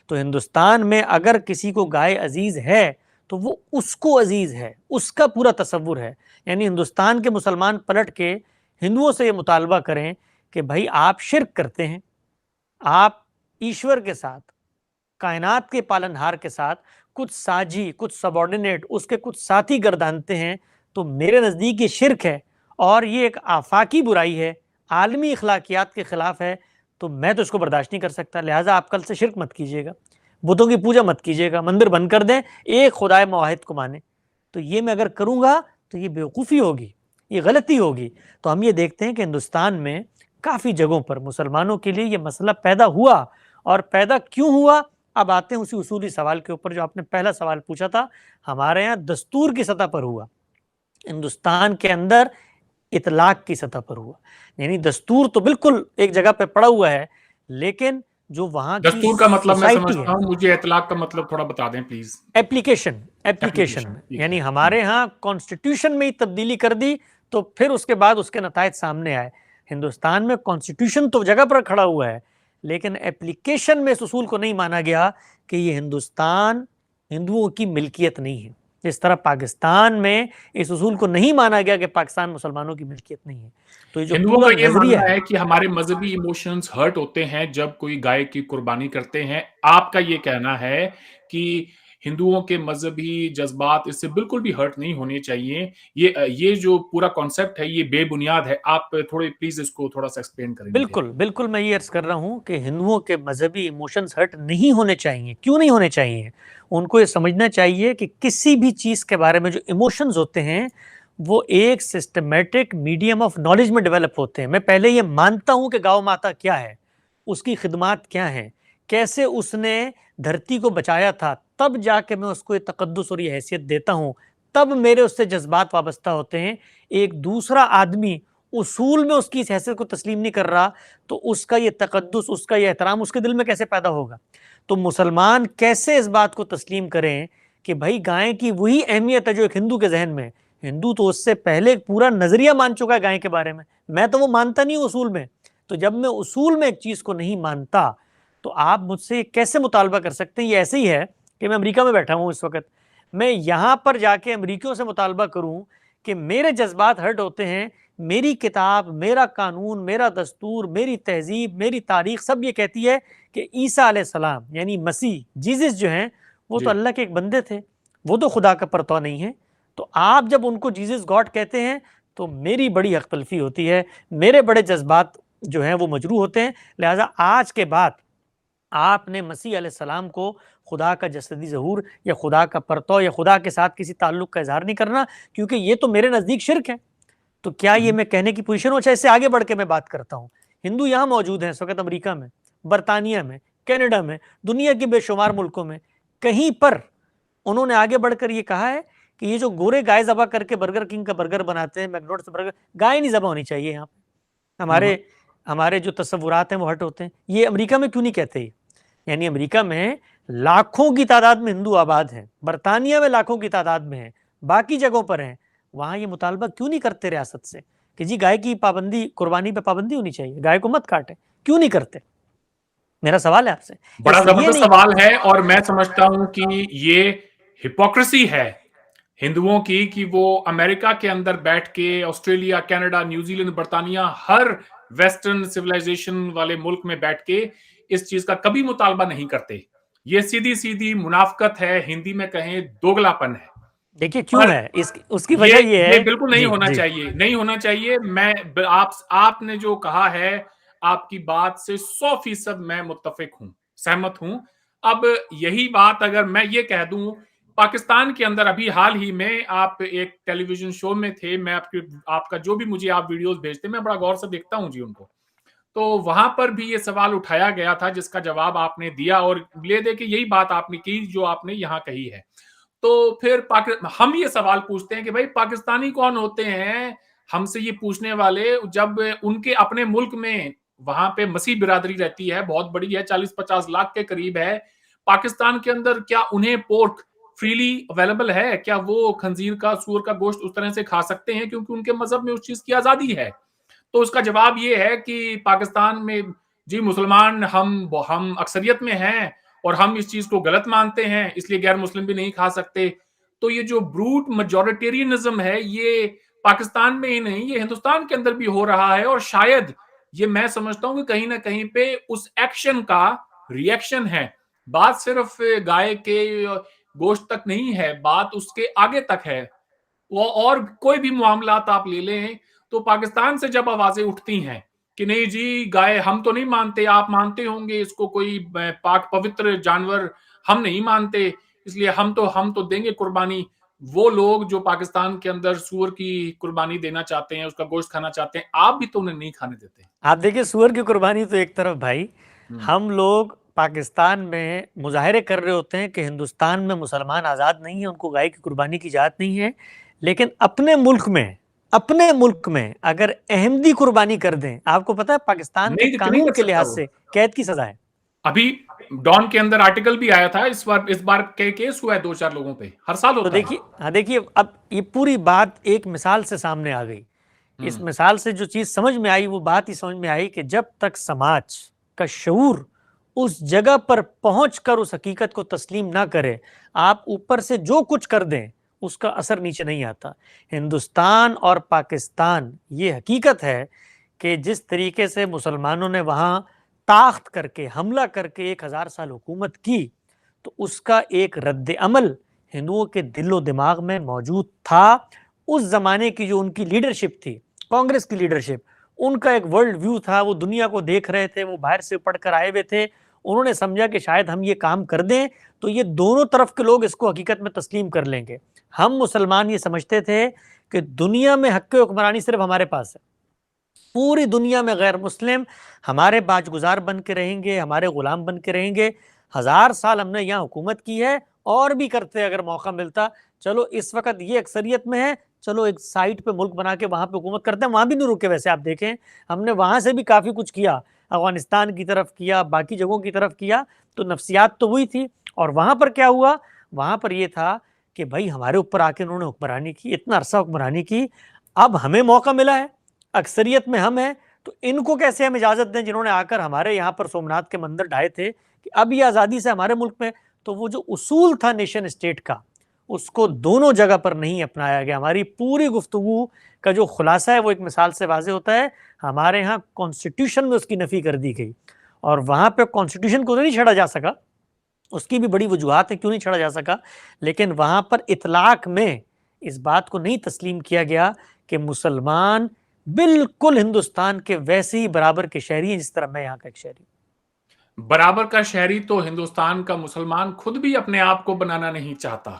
تو ہندوستان میں اگر کسی کو گائے عزیز ہے تو وہ اس کو عزیز ہے، اس کا پورا تصور ہے. یعنی ہندوستان کے مسلمان پلٹ کے ہندوؤں سے یہ مطالبہ کریں کہ بھائی آپ شرک کرتے ہیں، آپ ایشور کے ساتھ، کائنات کے پالنہار کے ساتھ کچھ ساجی، کچھ سبارڈینیٹ، اس کے کچھ ساتھی گردانتے ہیں، تو میرے نزدیک یہ شرک ہے اور یہ ایک آفاقی برائی ہے، عالمی اخلاقیات کے خلاف ہے. تو میں تو اس کو برداشت نہیں کر سکتا. لہٰذا آپ کل سے شرک مت کیجیے گا، بتوں کی پوجا مت کیجیے گا، مندر بند کر دیں، ایک خدائے موحد کو مانیں. تو یہ میں اگر کروں گا تو یہ بیوقوفی ہوگی، یہ غلطی ہوگی. تو ہم یہ دیکھتے ہیں کہ ہندوستان میں کافی جگہوں پر مسلمانوں کے لیے یہ مسئلہ پیدا ہوا. اور پیدا کیوں ہوا؟ اب آتے ہیں اسی اصولی سوال کے اوپر جو آپ نے پہلا سوال پوچھا تھا. ہمارے یہاں دستور کی سطح پر ہوا، ہندوستان کے اندر اطلاق کی سطح پر ہوا. یعنی دستور تو بالکل ایک جگہ پہ پڑا ہوا ہے، لیکن جو وہاں کی دستور کا مطلب میں سوسائٹی سمجھتا ہے، ہوں، مجھے اطلاق کا مطلب تھوڑا بتا دیں پلیز. ایپلیکیشن میں، ٹھیک ہے. یعنی ہمارے ہاں کانسٹیٹیوشن میں ہی تبدیلی کر دی تو پھر اس کے بعد اس کے نتائج سامنے آئے. ہندوستان میں کانسٹیٹیوشن تو جگہ پر کھڑا ہوا ہے، لیکن ایپلیکیشن میں اس اصول کو نہیں مانا گیا کہ یہ ہندوستان ہندوؤں کی ملکیت نہیں ہے. جس طرح پاکستان میں اس اصول کو نہیں مانا گیا کہ پاکستان مسلمانوں کی ملکیت نہیں ہے. تو یہ جو ہندوؤں پورا کا یہ نظریہ ماننا ہے، ہے کہ ہمارے مذہبی ایموشنز ہرٹ ہوتے ہیں جب کوئی گائے کی قربانی کرتے ہیں. آپ کا یہ کہنا ہے کہ ہندوؤں کے مذہبی جذبات اس سے بالکل بھی ہرٹ نہیں ہونے چاہیے. یہ جو پورا کانسیپٹ ہے یہ بے بنیاد ہے. آپ تھوڑے پلیز اس کو تھوڑا سا ایکسپلین کریں مجھے. بالکل میں یہ عرض کر رہا ہوں کہ ہندوؤں کے مذہبی ایموشنز ہرٹ نہیں ہونے چاہیے. کیوں نہیں ہونے چاہیے؟ ان کو یہ سمجھنا چاہیے کہ کسی بھی چیز کے بارے میں جو ایموشنز ہوتے ہیں وہ ایک سسٹمیٹک میڈیم آف نالج میں ڈیولپ ہوتے ہیں. میں پہلے یہ مانتا ہوں کہ گاؤ ماتا کیا ہے، اس کی خدمات کیا ہیں، کیسے اس نے دھرتی کو بچایا تھا، تب جا کے میں اس کو یہ تقدس اور یہ حیثیت دیتا ہوں، تب میرے اس سے جذبات وابستہ ہوتے ہیں. ایک دوسرا آدمی اصول میں اس کی اس حیثیت کو تسلیم نہیں کر رہا تو اس کا یہ تقدس، اس کا یہ احترام اس کے دل میں کیسے پیدا ہوگا؟ تو مسلمان کیسے اس بات کو تسلیم کریں کہ بھائی گائے کی وہی اہمیت ہے جو ایک ہندو کے ذہن میں. ہندو تو اس سے پہلے پورا نظریہ مان چکا ہے گائے کے بارے میں تو وہ مانتا نہیں اصول میں. تو جب میں اصول میں ایک چیز کو نہیں مانتا تو آپ مجھ سے کیسے مطالبہ کر سکتے ہیں؟ یہ ایسے ہی ہے کہ میں امریکہ میں بیٹھا ہوں اس وقت، میں یہاں پر جا کے امریکیوں سے مطالبہ کروں کہ میرے جذبات ہرٹ ہوتے ہیں، میری کتاب، میرا قانون، میرا دستور، میری تہذیب، میری تاریخ سب یہ کہتی ہے کہ عیسیٰ علیہ السلام یعنی مسیح، جیزس جو ہیں وہ تو اللہ کے ایک بندے تھے، وہ تو خدا کا پرتو نہیں ہے. تو آپ جب ان کو جیزس گاڈ کہتے ہیں تو میری بڑی حق تلفی ہوتی ہے، میرے بڑے جذبات جو ہیں وہ مجروح ہوتے ہیں. لہٰذا آج کے بعد آپ نے مسیح علیہ السلام کو خدا کا جسدی ظہور یا خدا کا پرتو یا خدا کے ساتھ کسی تعلق کا اظہار نہیں کرنا، کیونکہ یہ تو میرے نزدیک شرک ہے. تو کیا یہ میں کہنے کی پوزیشن ہوں؟ اچھا اس سے آگے بڑھ کے میں بات کرتا ہوں. ہندو یہاں موجود ہیں اس وقت، امریکہ میں، برطانیہ میں، کینیڈا میں، دنیا کے بے شمار ملکوں میں. کہیں پر انہوں نے آگے بڑھ کر یہ کہا ہے کہ یہ جو گورے گائے ذبح کر کے برگر کنگ کا برگر بناتے ہیں، میکڈونلڈس برگر، گائے نہیں ذبح ہونی چاہیے یہاں پہ. ہمارے جو تصورات ہیں وہ ہٹ ہوتے ہیں. یہ امریکہ میں کیوں نہیں کہتے؟ یعنی امریکہ میں لاکھوں کی تعداد میں ہندو آباد ہیں، برطانیہ میں لاکھوں کی تعداد میں ہیں، باقی جگہوں پر ہیں. وہاں یہ مطالبہ کیوں نہیں کرتے ریاست سے کہ جی گائے کی پابندی، قربانی پہ پابندی ہونی چاہیے، گائے کو مت کاٹے؟ کیوں نہیں کرتے؟ میرا سوال ہے آپ سے. بڑا یہ زبردست نہیں سوال ہے، اور میں سمجھتا ہوں کہ یہ ہپوکریسی ہے ہندوؤں کی کہ وہ امریکہ کے اندر بیٹھ کے آسٹریلیا، کینیڈا، نیوزی لینڈ، برطانیہ، ہر ویسٹرن سویلائزیشن والے ملک میں بیٹھ کے اس چیز کا کبھی مطالبہ نہیں کرتے. یہ سیدھی سیدھی منافقت ہے، ہندی میں کہیں دوگلاپن ہے. دیکھیے کیوں پر ہے اس کی وجہ یہ یہ ہے. بالکل نہیں جی ہونا جی چاہیے، نہیں ہونا چاہیے. میں آپ نے جو کہا ہے، آپ کی بات سے 100% میں متفق ہوں، سہمت ہوں. اب یہی بات اگر میں یہ کہہ دوں، پاکستان کے اندر ابھی حال ہی میں آپ ایک ٹیلی ویژن شو میں تھے، میں آپ کا جو بھی مجھے آپ ویڈیوز بھیجتے میں بڑا غور سے دیکھتا ہوں جی ان کو. تو وہاں پر بھی یہ سوال اٹھایا گیا تھا جس کا جواب آپ نے دیا، اور لے دے کہ یہی بات آپ نے کی جو آپ نے یہاں کہی ہے. تو پھر ہم یہ سوال پوچھتے ہیں کہ بھائی پاکستانی کون ہوتے ہیں ہم سے یہ پوچھنے والے، جب ان کے اپنے ملک میں وہاں پہ مسیح برادری رہتی ہے، بہت بڑی ہے، 40-50 لاکھ کے قریب ہے. پاکستان کے اندر کیا انہیں پورک فریلی اویلیبل ہے؟ کیا وہ خنزیر کا، سور کا گوشت اس طرح سے کھا سکتے ہیں کیونکہ ان کے مذہب میں اس چیز کی آزادی ہے؟ تو اس کا جواب یہ ہے کہ پاکستان میں جی مسلمان ہم اکثریت میں ہیں اور ہم اس چیز کو غلط مانتے ہیں، اس لیے غیر مسلم بھی نہیں کھا سکتے. تو یہ جو بروٹ میجورٹیرینزم ہے، یہ پاکستان میں ہی نہیں، یہ ہندوستان کے اندر بھی ہو رہا ہے. اور شاید یہ میں سمجھتا ہوں کہ کہیں نہ کہیں پہ اس ایکشن کا ری ایکشن ہے. بات صرف گائے کے گوشت تک نہیں ہے، بات اس کے آگے تک ہے. اور کوئی بھی معاملات آپ لے لیں تو پاکستان سے جب آوازیں اٹھتی ہیں کہ نہیں جی گائے ہم تو نہیں مانتے، آپ مانتے ہوں گے اس کو، کوئی پاک پوتر جانور، ہم نہیں مانتے، اس لیے ہم تو دیں گے قربانی. وہ لوگ جو پاکستان کے اندر سور کی قربانی دینا چاہتے ہیں، اس کا گوشت کھانا چاہتے ہیں، آپ بھی تو انہیں نہیں کھانے دیتے. آپ دیکھیے سور کی قربانی تو ایک طرف بھائی، ہم لوگ پاکستان میں مظاہرے کر رہے ہوتے ہیں کہ ہندوستان میں مسلمان آزاد نہیں ہیں، ان کو گائے کی قربانی کی اجازت نہیں ہے، لیکن اپنے ملک میں اگر احمدی قربانی کر دیں، آپ کو پتا ہے پاکستان کے نہیں قانون کر کے سکتا لحاظ وہ. سے قید کی سزا ہے. ابھی ڈان کے اندر آرٹیکل بھی آیا تھا، اس بار کیس ہوا ہے 2-4 لوگوں پہ، ہر سال تو ہوتا ہے. دیکھیے اب یہ پوری بات ایک مثال سے سامنے آ گئی. اس مثال سے جو چیز سمجھ میں آئی، وہ بات ہی سمجھ میں آئی کہ جب تک سماج کا شعور اس جگہ پر پہنچ کر اس حقیقت کو تسلیم نہ کرے، آپ اوپر سے جو کچھ کر دیں اس کا اثر نیچے نہیں آتا. ہندوستان اور پاکستان یہ حقیقت ہے کہ جس طریقے سے مسلمانوں نے وہاں طاقت کر کے، حملہ کر کے 1000 سال حکومت کی، تو اس کا ایک رد عمل ہندوؤں کے دل و دماغ میں موجود تھا. اس زمانے کی جو ان کی لیڈرشپ تھی، کانگریس کی لیڈرشپ، ان کا ایک ورلڈ ویو تھا، وہ دنیا کو دیکھ رہے تھے، وہ باہر سے پڑھ کر آئے ہوئے تھے. انہوں نے سمجھا کہ شاید ہم یہ کام کر دیں تو یہ دونوں طرف کے لوگ اس کو حقیقت میں تسلیم کر لیں گے. ہم مسلمان یہ سمجھتے تھے کہ دنیا میں حق حکمرانی صرف ہمارے پاس ہے، پوری دنیا میں غیر مسلم ہمارے باج گزار بن کے رہیں گے، ہمارے غلام بن کے رہیں گے. 1000 سال ہم نے یہاں حکومت کی ہے، اور بھی کرتے اگر موقع ملتا. چلو اس وقت یہ اکثریت میں ہے، چلو ایک سائٹ پہ ملک بنا کے وہاں پہ حکومت کرتے ہیں، وہاں بھی نہیں رکے. ویسے آپ دیکھیں ہم نے وہاں سے بھی کافی کچھ کیا، افغانستان کی طرف کیا، باقی جگہوں کی طرف کیا، تو نفسیات تو وہی تھی. اور وہاں پر کیا ہوا؟ وہاں پر یہ تھا کہ بھائی ہمارے اوپر آ کے انہوں نے حکمرانی کی، اتنا عرصہ حکمرانی کی، اب ہمیں موقع ملا ہے، اکثریت میں ہم ہیں، تو ان کو کیسے ہم اجازت دیں جنہوں نے آ کر ہمارے یہاں پر سومنات کے مندر ڈھائے تھے کہ اب یہ آزادی سے ہمارے ملک میں. تو وہ جو اصول تھا نیشن اسٹیٹ کا، اس کو دونوں جگہ پر نہیں اپنایا گیا. ہماری پوری گفتگو کا جو خلاصہ ہے وہ ایک مثال سے واضح ہوتا ہے. ہمارے ہاں کانسٹیٹیوشن میں اس کی نفی کر دی گئی، اور وہاں پہ کانسٹیٹیوشن کو تو نہیں چھڑا جا سکا، اس کی بھی بڑی وجوہات ہیں کیوں نہیں چھڑا جا سکا، لیکن وہاں پر اطلاق میں اس بات کو نہیں تسلیم کیا گیا کہ مسلمان بالکل ہندوستان کے ویسے ہی برابر کے شہری ہیں جس طرح میں یہاں کا ایک شہری ہوں. برابر کا شہری تو ہندوستان کا مسلمان خود بھی اپنے آپ کو بنانا نہیں چاہتا.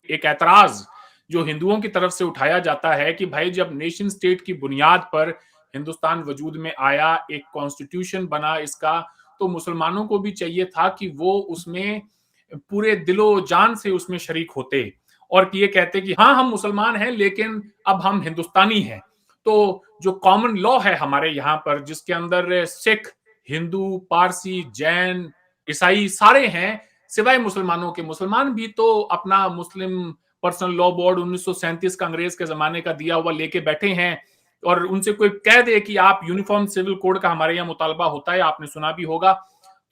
ایک اعتراض جو ہندوؤں کی طرف سے اٹھایا جاتا ہے کہ بھائی جب نیشن سٹیٹ کی بنیاد پر ہندوستان وجود میں آیا، ایک کانسٹیٹیوشن بنا اس کا، تو مسلمانوں کو بھی چاہیے تھا کہ وہ اس میں پورے دل و جان سے اس میں شریک ہوتے، اور یہ کہتے کہ ہاں ہم مسلمان ہیں لیکن اب ہم ہندوستانی ہیں. تو جو کامن لا ہے ہمارے یہاں پر، جس کے اندر سکھ، ہندو، پارسی، جین، عیسائی سارے ہیں سوائے مسلمانوں کے. مسلمان بھی تو اپنا مسلم پرسنل لا بورڈ 1937 کا انگریز کے زمانے کا دیا ہوا لے کے بیٹھے ہیں، اور ان سے کوئی کہہ دے کہ آپ یونیفارم سول کوڈ کا ہمارے یہاں مطالبہ ہوتا ہے، آپ نے سنا بھی ہوگا،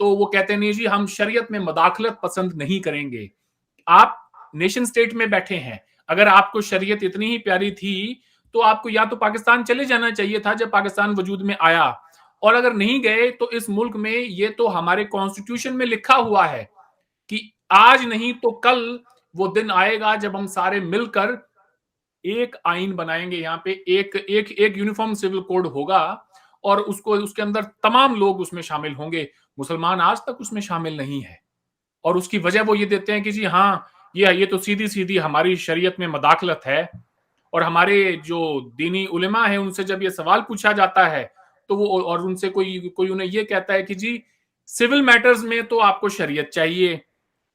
تو وہ کہتے ہیں نہیں جی ہم شریعت میں مداخلت پسند نہیں کریں گے. آپ نیشن سٹیٹ میں بیٹھے ہیں, اگر آپ کو شریعت اتنی ہی پیاری تھی تو آپ کو یا تو پاکستان چلے جانا چاہیے تھا جب پاکستان وجود میں آیا, اور اگر نہیں گئے تو اس ملک میں یہ تو ہمارے کانسٹیٹیوشن میں لکھا ہوا ہے کہ آج نہیں تو کل وہ دن آئے گا جب ہم سارے مل کر ایک آئین بنائیں گے, یہاں پہ ایک یونیفارم سول کوڈ ہوگا اور اس کے اندر تمام لوگ اس میں شامل ہوں گے. مسلمان آج تک اس میں شامل نہیں ہے, اور اس کی وجہ وہ یہ دیتے ہیں کہ جی ہاں یہ تو سیدھی سیدھی ہماری شریعت میں مداخلت ہے. اور ہمارے جو دینی علماء ہیں ان سے جب یہ سوال پوچھا جاتا ہے تو وہ اور ان سے کوئی انہیں یہ کہتا ہے کہ جی سول میٹرز میں تو آپ کو شریعت چاہیے,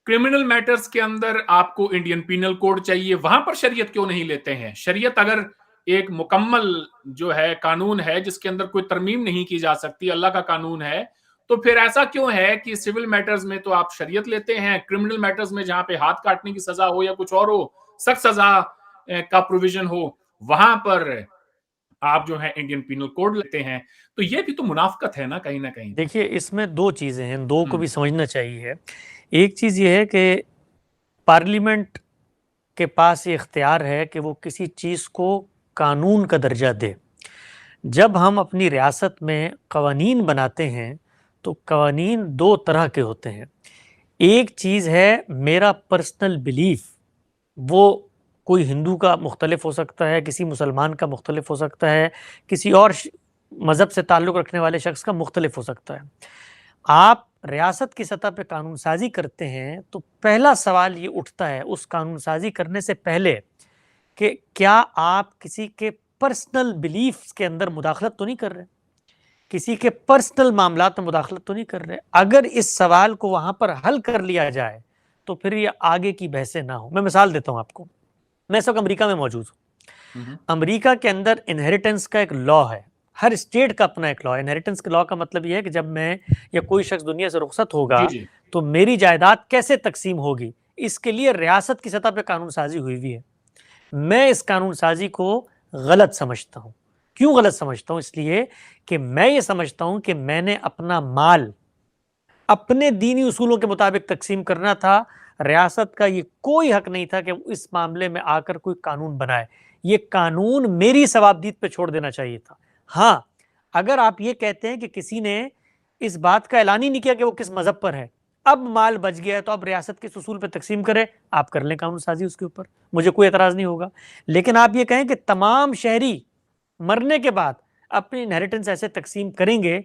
کرمنل میٹرز کے اندر آپ کو انڈین پینل کوڈ چاہیے, وہاں پر شریعت کیوں نہیں لیتے ہیں؟ شریعت اگر ایک مکمل جو ہے قانون ہے جس کے اندر کوئی ترمیم نہیں کی جا سکتی, اللہ کا قانون ہے, تو پھر ایسا کیوں ہے کہ سول میٹرز میں تو آپ شریعت لیتے ہیں, کرمنل میٹرز میں جہاں پہ ہاتھ کاٹنے کی سزا ہو یا کچھ اور ہو, سخت سزا کا پروویژن ہو, وہاں پر آپ جو ہے انڈین پینل کوڈ لیتے ہیں؟ تو یہ بھی تو منافقت ہے نا کہیں نہ کہیں. دیکھیے اس میں دو چیزیں ہیں, دو کو بھی سمجھنا چاہیے. ایک چیز یہ ہے کہ پارلیمنٹ کے پاس یہ اختیار ہے کہ وہ کسی چیز کو قانون کا درجہ دے. جب ہم اپنی ریاست میں قوانین بناتے ہیں تو قوانین دو طرح کے ہوتے ہیں. ایک چیز ہے میرا پرسنل بلیف, وہ کوئی ہندو کا مختلف ہو سکتا ہے, کسی مسلمان کا مختلف ہو سکتا ہے, کسی اور مذہب سے تعلق رکھنے والے شخص کا مختلف ہو سکتا ہے. آپ ریاست کی سطح پہ قانون سازی کرتے ہیں تو پہلا سوال یہ اٹھتا ہے اس قانون سازی کرنے سے پہلے کہ کیا آپ کسی کے پرسنل بلیفز کے اندر مداخلت تو نہیں کر رہے, کسی کے پرسنل معاملات میں مداخلت تو نہیں کر رہے. اگر اس سوال کو وہاں پر حل کر لیا جائے تو پھر یہ آگے کی بحثیں نہ ہوں. میں مثال دیتا ہوں آپ کو. میں اس وقت امریکہ میں موجود ہوں. امریکہ کے اندر انہیریٹنس کا ایک لا ہے, ہر اسٹیٹ کا اپنا ایک لا ہے. انہیریٹنس کے لا کا مطلب یہ ہے کہ جب میں یا کوئی شخص دنیا سے رخصت ہوگا تو میری جائیداد کیسے تقسیم ہوگی, اس کے لیے ریاست کی سطح پہ قانون سازی ہوئی ہوئی ہے. میں اس قانون سازی کو غلط سمجھتا ہوں. کیوں غلط سمجھتا ہوں؟ اس لیے کہ میں یہ سمجھتا ہوں کہ میں نے اپنا مال اپنے دینی اصولوں کے مطابق تقسیم کرنا تھا. ریاست کا یہ کوئی حق نہیں تھا کہ اس معاملے میں آ کر کوئی قانون بنائے. یہ قانون میری ثوابدید پہ چھوڑ دینا چاہیے تھا. ہاں اگر آپ یہ کہتے ہیں کہ کسی نے اس بات کا اعلان ہی نہیں کیا کہ وہ کس مذہب پر ہے, اب مال بچ گیا ہے تو اب ریاست کے اصول پہ تقسیم کرے, آپ کر لیں قانون سازی اس کے اوپر, مجھے کوئی اعتراض نہیں ہوگا. لیکن آپ یہ کہیں کہ تمام شہری مرنے کے بعد اپنی انہیریٹنس ایسے تقسیم کریں گے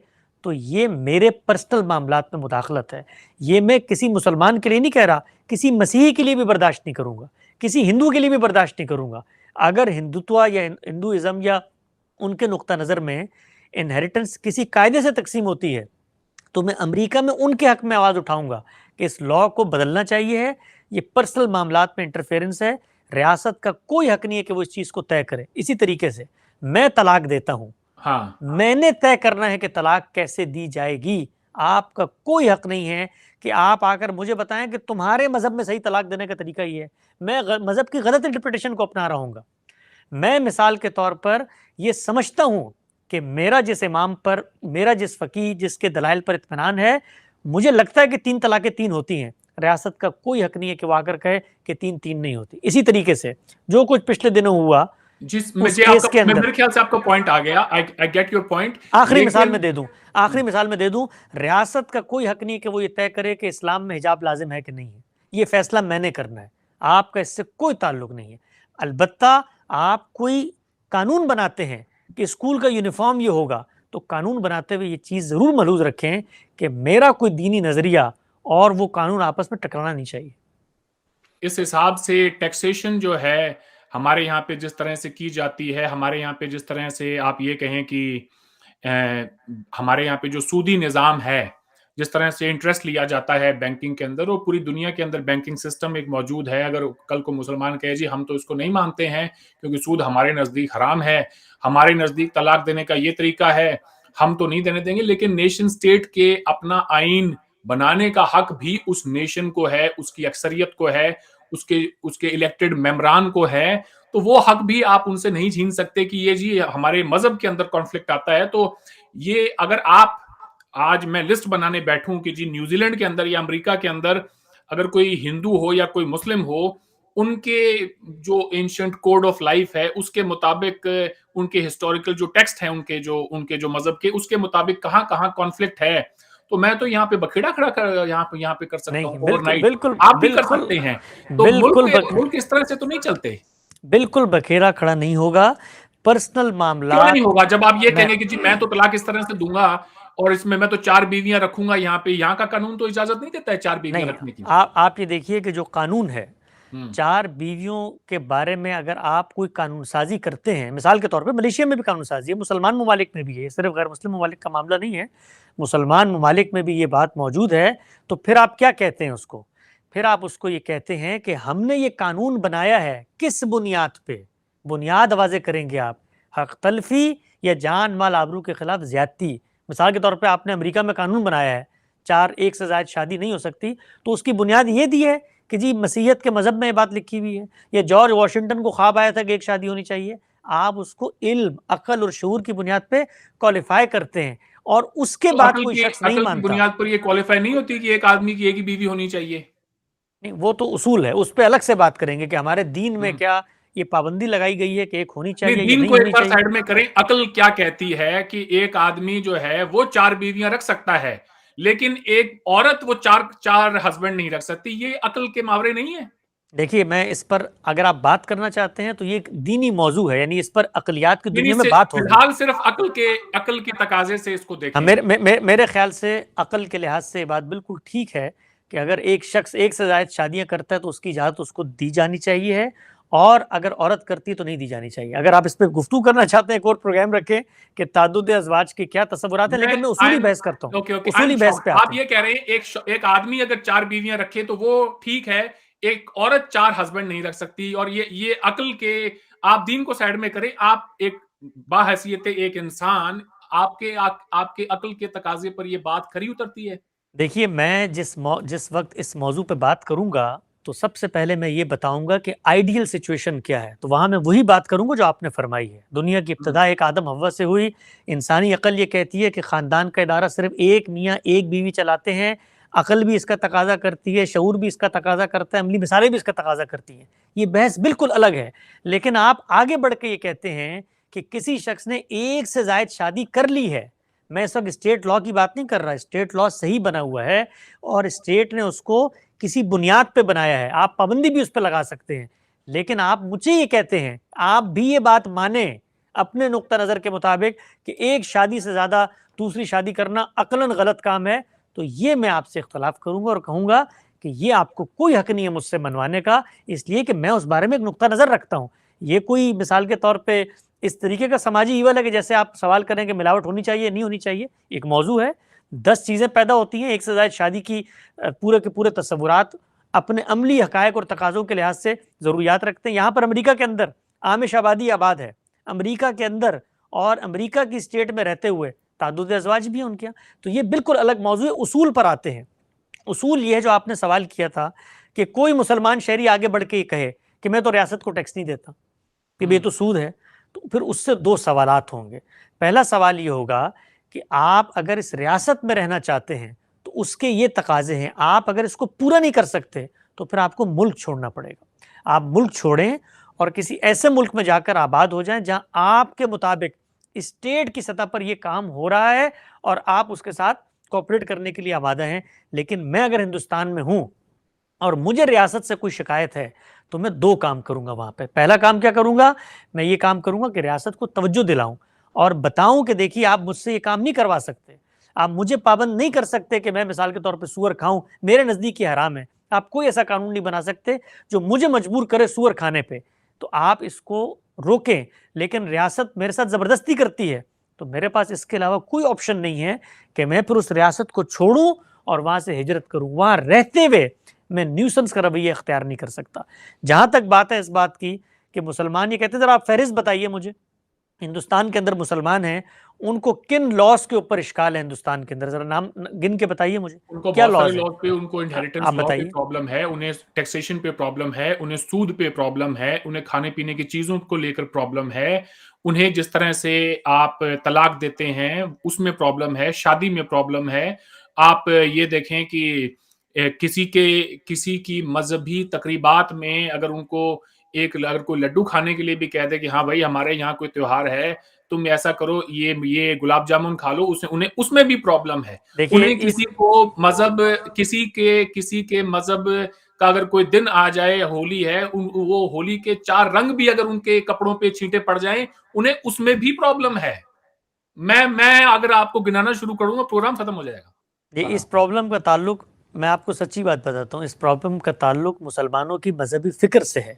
تو یہ میرے پرسنل معاملات میں مداخلت ہے. یہ میں کسی مسلمان کے لیے نہیں کہہ رہا, کسی مسیحی کے لیے بھی برداشت نہیں کروں گا, کسی ہندو کے لیے بھی برداشت نہیں کروں گا. اگر ہندوتوا یا ہندوازم یا ان کے نقطہ نظر میں انہیریٹنس کسی قاعدے سے تقسیم ہوتی ہے تو میں امریکہ میں ان کے حق میں آواز اٹھاؤں گا کہ اس لا کو بدلنا چاہیے ہے. یہ پرسنل معاملات میں انٹرفیرنس ہے, ریاست کا کوئی حق نہیں ہے کہ وہ اس چیز کو طے کرے. اسی طریقے سے میں طلاق دیتا ہوں, میں نے طے کرنا ہے کہ طلاق کیسے دی جائے گی. آپ کا کوئی حق نہیں ہے کہ آپ آ کر مجھے بتائیں کہ تمہارے مذہب میں صحیح طلاق دینے کا طریقہ یہ ہے. میں مذہب کی غلط انٹرپریٹیشن کو اپنا رہا ہوں گا. میں مثال کے طور پر یہ سمجھتا ہوں کہ میرا جس امام پر, میرا جس فقیہ جس کے دلائل پر اطمینان ہے, مجھے لگتا ہے کہ 3 طلاقیں 3 ہوتی ہیں. ریاست کا کوئی حق نہیں ہے کہ وہ آ کر کہے کہ 3 نہیں ہوتی. اسی طریقے سے جو کچھ پچھلے دنوں ہوا اس کیس کے اندر, میرے خیال سے آپ کا پوائنٹ آ گیا. I get your point. آخری مثال میں دے دوں, ریاست کا کوئی حق نہیں کہ وہ یہ طے کرے کہ اسلام میں حجاب لازم ہے کہ نہیں ہے. یہ فیصلہ میں نے کرنا ہے, آپ کا اس سے کوئی تعلق نہیں ہے. البتہ آپ کوئی قانون بناتے ہیں کہ اسکول کا یونیفارم یہ ہوگا, تو قانون بناتے ہوئے یہ چیز ضرور ملحوظ رکھیں کہ میرا کوئی دینی نظریہ اور وہ قانون آپس میں ٹکرانا نہیں چاہیے. اس حساب سے ٹیکسیشن جو ہے ہمارے یہاں پہ جس طرح سے کی جاتی ہے, ہمارے یہاں پہ جس طرح سے آپ یہ کہیں کہ ہمارے یہاں پہ جو سودی نظام ہے, جس طرح سے انٹرسٹ لیا جاتا ہے بینکنگ کے اندر, اور پوری دنیا کے اندر بینکنگ سسٹم ایک موجود ہے. اگر کل کو مسلمان کہے جی ہم تو اس کو نہیں مانتے ہیں کیونکہ سود ہمارے نزدیک حرام ہے, ہمارے نزدیک طلاق دینے کا یہ طریقہ ہے, ہم تو نہیں دینے دیں گے. لیکن نیشن سٹیٹ کے اپنا آئین بنانے کا حق بھی اس نیشن کو ہے, اس کی اکثریت کو ہے, اس کے الیکٹڈ ممبران کو ہے. تو وہ حق بھی آپ ان سے نہیں چھین سکتے کہ یہ جی ہمارے مذہب کے اندر کانفلکٹ آتا ہے. تو یہ اگر آپ آج میں لسٹ بنانے بیٹھوں کہ جی نیوزی لینڈ کے اندر یا امریکہ کے اندر اگر کوئی ہندو ہو یا کوئی مسلم ہو، ان کے جو اینشنٹ کوڈ آف لائف ہے اس کے مطابق، ان کے ہسٹوریکل جو ٹیکسٹ ہیں ان کے جو مذہب کے، اس کے مطابق کہاں کہاں کانفلکٹ ہے، تو میں تو یہاں پہ بکھیڑا کھڑا کر یہاں پہ کر سکتا ہوں نہیں، اوور بالکل نائٹ. بالکل آپ بھی کر بالکل سکتے ہیں. تو بالکل ملک اس طرح سے تو نہیں چلتے. بالکل بکھیرا کھڑا نہیں ہوگا. پرسنل کیوں معاملات نہیں ہوگا جب آپ یہ میں کہیں گے کہ جی میں تو طلاق اس طرح سے دوں گا اور اس میں تو 4 بیویاں رکھوں گا. یہاں کا قانون تو اجازت نہیں دیتا ہے 4 بیویاں نہیں. رکھنے کی. آپ یہ دیکھیے کہ جو قانون ہے 4 بیویوں کے بارے میں اگر آپ کوئی قانون سازی کرتے ہیں، مثال کے طور پہ ملیشیا میں بھی قانون سازی ہے، مسلمان ممالک میں بھی ہے، صرف غیر مسلم ممالک کا معاملہ نہیں ہے، مسلمان ممالک میں بھی یہ بات موجود ہے. تو پھر آپ کیا کہتے ہیں اس کو؟ پھر آپ اس کو یہ کہتے ہیں کہ ہم نے یہ قانون بنایا ہے کس بنیاد پہ؟ بنیاد واضح کریں گے آپ. حق تلفی یا جان مال آبرو کے خلاف زیادتی. مثال کے طور پہ آپ نے امریکہ میں قانون بنایا ہے 4 ایک سے زائد شادی نہیں ہو سکتی، تو اس کی بنیاد یہ دی ہے کہ جی مسیحیت کے مذہب میں یہ بات لکھی ہوئی ہے، یا جارج واشنگٹن کو خواب آیا تھا کہ ایک شادی ہونی چاہیے. آپ اس کو علم، عقل اور شعور کی بنیاد پہ کوالیفائی کرتے ہیں، اور اس کے تو بعد کوئی شخص نہیں عقل کی مانتا. بنیاد پر یہ کوالیفائی نہیں ہوتی کہ ایک آدمی کی ایک ہی بیوی ہونی چاہیے. نہیں، وہ تو اصول ہے، اس پہ الگ سے بات کریں گے کہ ہمارے دین میں کیا یہ پابندی لگائی گئی ہے کہ ایک ہونی نہیں، چاہیے یا دین نہیں کو ایک ہونی بار چاہیے. سائڈ میں کریں. عقل کیا کہتی ہے کہ ایک آدمی جو ہے وہ 4 بیویاں رکھ سکتا ہے، لیکن ایک عورت وہ چار ہسبینڈ نہیں رکھ سکتی. یہ عقل کے ماورے نہیں ہے. دیکھیے، میں اس پر اگر آپ بات کرنا چاہتے ہیں تو یہ ایک دینی موضوع ہے، یعنی اس پر عقلیات کی یعنی دنیا میں بات فی ہوگی. الحال صرف عقل کے تقاضے سے اس کو دیکھیں. میرے خیال سے عقل کے لحاظ سے یہ بات بالکل ٹھیک ہے کہ اگر ایک شخص ایک سے زائد شادیاں کرتا ہے تو اس کی اجازت اس کو دی جانی چاہیے ہے، اور اگر عورت کرتی ہے تو نہیں دی جانی چاہیے. اگر آپ اس پہ گفتگو کرنا چاہتے ہیں ایک اور پروگرام رکھیں کہ تعدد ازواج کے کیا تصورات ہیں، لیکن میں اصولی بحث کرتا ہوں، اوکے اصولی بحث پہ آتے آپ ہیں. یہ کہہ رہے ہیں ایک آدمی اگر 4 بیویاں رکھے تو وہ ٹھیک ہے، ایک عورت 4 ہسبینڈ نہیں رکھ سکتی. اور یہ عقل کے، آپ دین کو سائڈ میں کریں. آپ ایک باحیثیت ایک انسان، آپ کے عقل کے تقاضے پر یہ بات کھری اترتی ہے. دیکھیے، میں جس وقت اس موضوع پہ بات کروں گا تو سب سے پہلے میں یہ بتاؤں گا کہ آئیڈیل سچویشن کیا ہے، تو وہاں میں وہی بات کروں گا جو آپ نے فرمائی ہے. دنیا کی ابتدا ایک آدم حوا سے ہوئی. انسانی عقل یہ کہتی ہے کہ خاندان کا ادارہ صرف ایک میاں ایک بیوی چلاتے ہیں. عقل بھی اس کا تقاضا کرتی ہے، شعور بھی اس کا تقاضا کرتا ہے، عملی مثالیں بھی اس کا تقاضا کرتی ہیں. یہ بحث بالکل الگ ہے. لیکن آپ آگے بڑھ کے یہ کہتے ہیں کہ کسی شخص نے ایک سے زائد شادی کر لی ہے. میں اس وقت اسٹیٹ لا کی بات نہیں کر رہا. اسٹیٹ لا صحیح بنا ہوا ہے اور اسٹیٹ نے اس کو کسی بنیاد پہ بنایا ہے، آپ پابندی بھی اس پہ لگا سکتے ہیں. لیکن آپ مجھے یہ کہتے ہیں، آپ بھی یہ بات مانیں اپنے نقطہ نظر کے مطابق کہ ایک شادی سے زیادہ دوسری شادی کرنا عقلاً غلط کام ہے، تو یہ میں آپ سے اختلاف کروں گا اور کہوں گا کہ یہ آپ کو کوئی حق نہیں ہے مجھ سے منوانے کا، اس لیے کہ میں اس بارے میں ایک نقطہ نظر رکھتا ہوں. یہ کوئی مثال کے طور پہ اس طریقے کا سماجی ایول ہے کہ جیسے آپ سوال کریں کہ ملاوٹ ہونی چاہیے نہیں ہونی چاہیے. ایک موضوع ہے، 10 چیزیں پیدا ہوتی ہیں ایک سے زائد شادی کی. پورے کے پورے تصورات اپنے عملی حقائق اور تقاضوں کے لحاظ سے ضروریات رکھتے ہیں. یہاں پر امریکہ کے اندر آمش آبادی آباد ہے، امریکہ کے اندر اور امریکہ کی اسٹیٹ میں رہتے ہوئے تعدد ازواج بھی ہیں ان کے یہاں. تو یہ بالکل الگ موضوع ہے. اصول پر آتے ہیں. اصول یہ ہے جو آپ نے سوال کیا تھا کہ کوئی مسلمان شہری آگے بڑھ کے یہ کہے کہ میں تو ریاست کو ٹیکس نہیں دیتا کہ یہ تو سود ہے، تو پھر اس سے 2 سوالات ہوں گے. پہلا سوال یہ ہوگا کہ آپ اگر اس ریاست میں رہنا چاہتے ہیں تو اس کے یہ تقاضے ہیں، آپ اگر اس کو پورا نہیں کر سکتے تو پھر آپ کو ملک چھوڑنا پڑے گا. آپ ملک چھوڑیں اور کسی ایسے ملک میں جا کر آباد ہو جائیں جہاں آپ کے مطابق اسٹیٹ کی سطح پر یہ کام ہو رہا ہے اور آپ اس کے ساتھ کوپریٹ کرنے کے لیے آمادہ ہیں. لیکن میں اگر ہندوستان میں ہوں اور مجھے ریاست سے کوئی شکایت ہے تو میں 2 کام کروں گا وہاں پہ. پہلا کام کیا کروں گا؟ میں یہ کام کروں گا کہ ریاست کو توجہ دلاؤں اور بتاؤں کہ دیکھیے آپ مجھ سے یہ کام نہیں کروا سکتے، آپ مجھے پابند نہیں کر سکتے کہ میں مثال کے طور پہ سور کھاؤں، میرے نزدیک یہ حرام ہے. آپ کوئی ایسا قانون نہیں بنا سکتے جو مجھے مجبور کرے سور کھانے پہ. تو آپ اس کو روکیں. لیکن ریاست میرے ساتھ زبردستی کرتی ہے تو میرے پاس اس کے علاوہ کوئی آپشن نہیں ہے کہ میں پھر اس ریاست کو چھوڑوں اور وہاں سے ہجرت کروں. وہاں رہتے ہوئے میں نیوسنس کا رویہ اختیار نہیں کر سکتا. جہاں تک بات ہے اس بات کی کہ مسلمان یہ کہتے ہیں ذرا آپ فہرست بتائیے مجھے ہندوستان کے اندر مسلمان ہیں ان کو کن لاس کے اوپر اشکال ہے ہندوستان کے اندر؟ ذرا نام گن کے بتائیے مجھے ان کو کیا بہت سارے لاز ہیں؟ لاز پہ، ان کو انہیریٹنس آپ لا پہ بتائیے. پرابلم ہے، انہیں ٹیکسیشن پہ پرابلم ہے، انہیں سود پہ پرابلم ہے، انہیں کھانے پینے کی چیزوں کو لے کر پرابلم ہے، انہیں جس طرح سے آپ طلاق دیتے ہیں اس میں پرابلم ہے، شادی میں پرابلم ہے. آپ یہ دیکھیں کہ کسی کی مذہبی تقریبات میں اگر ان کو اگر کوئی لڈو کھانے کے لیے بھی کہہ دے کہ ہاں بھائی ہمارے یہاں کوئی تیوہار ہے، تم ایسا کرو، یہ گلاب جامن کھا لو، انہیں اس میں بھی پرابلم ہے. دیکھیے انہیں اس کسی کے مذہب کا اگر کوئی دن آ جائے، ہولی ہے، وہ ہولی کے 4 رنگ بھی اگر ان کے کپڑوں پہ چھینٹے پڑ جائیں انہیں اس میں بھی پرابلم ہے. میں اگر آپ کو گنانا شروع کروں گا پروگرام ختم ہو جائے گا. اس پرابلم کا تعلق، میں آپ کو سچی بات بتاتا ہوں، اس پرابلم کا تعلق مسلمانوں کی مذہبی فکر سے ہے.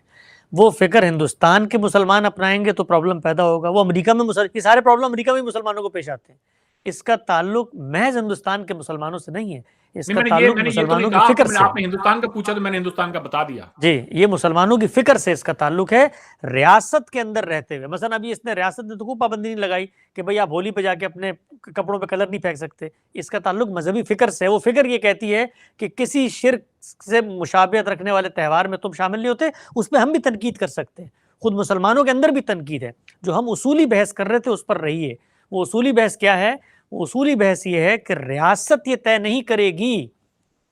وہ فکر ہندوستان کے مسلمان اپنائیں گے تو پرابلم پیدا ہوگا. وہ امریکہ میں یہ سارے پرابلم امریکہ میں مسلمانوں کو پیش آتے ہیں. اس کا تعلق محض ہندوستان کے مسلمانوں سے نہیں ہے، اس نہیں، کا تعلق میں نے یہ تو نہیں مسلمانوں کی کہا، فکر سے آپ ہے. نے ہندوستان کا پوچھا تو میں نے ہندوستان کا بتا دیا. جی، یہ مسلمانوں کی فکر سے اس کا تعلق ہے، ریاست کے اندر رہتے ہوئے. مثلا ابھی اس نے ریاست نے تو کوئی پابندی نہیں لگائی کہ بھئی آپ ہولی پہ جا کے اپنے کپڑوں پہ کلر نہیں پھینک سکتے. اس کا تعلق مذہبی فکر سے ہے. وہ فکر یہ کہتی ہے کہ کسی شرک سے مشابہت رکھنے والے تہوار میں تم شامل نہیں ہوتے. اس پہ ہم بھی تنقید کر سکتے ہیں، خود مسلمانوں کے اندر بھی تنقید ہے. جو ہم اصولی بحث کر رہے تھے اس پر رہی ہے. وہ اصولی بحث کیا ہے؟ وہ اصولی بحث یہ ہے کہ ریاست یہ طے نہیں کرے گی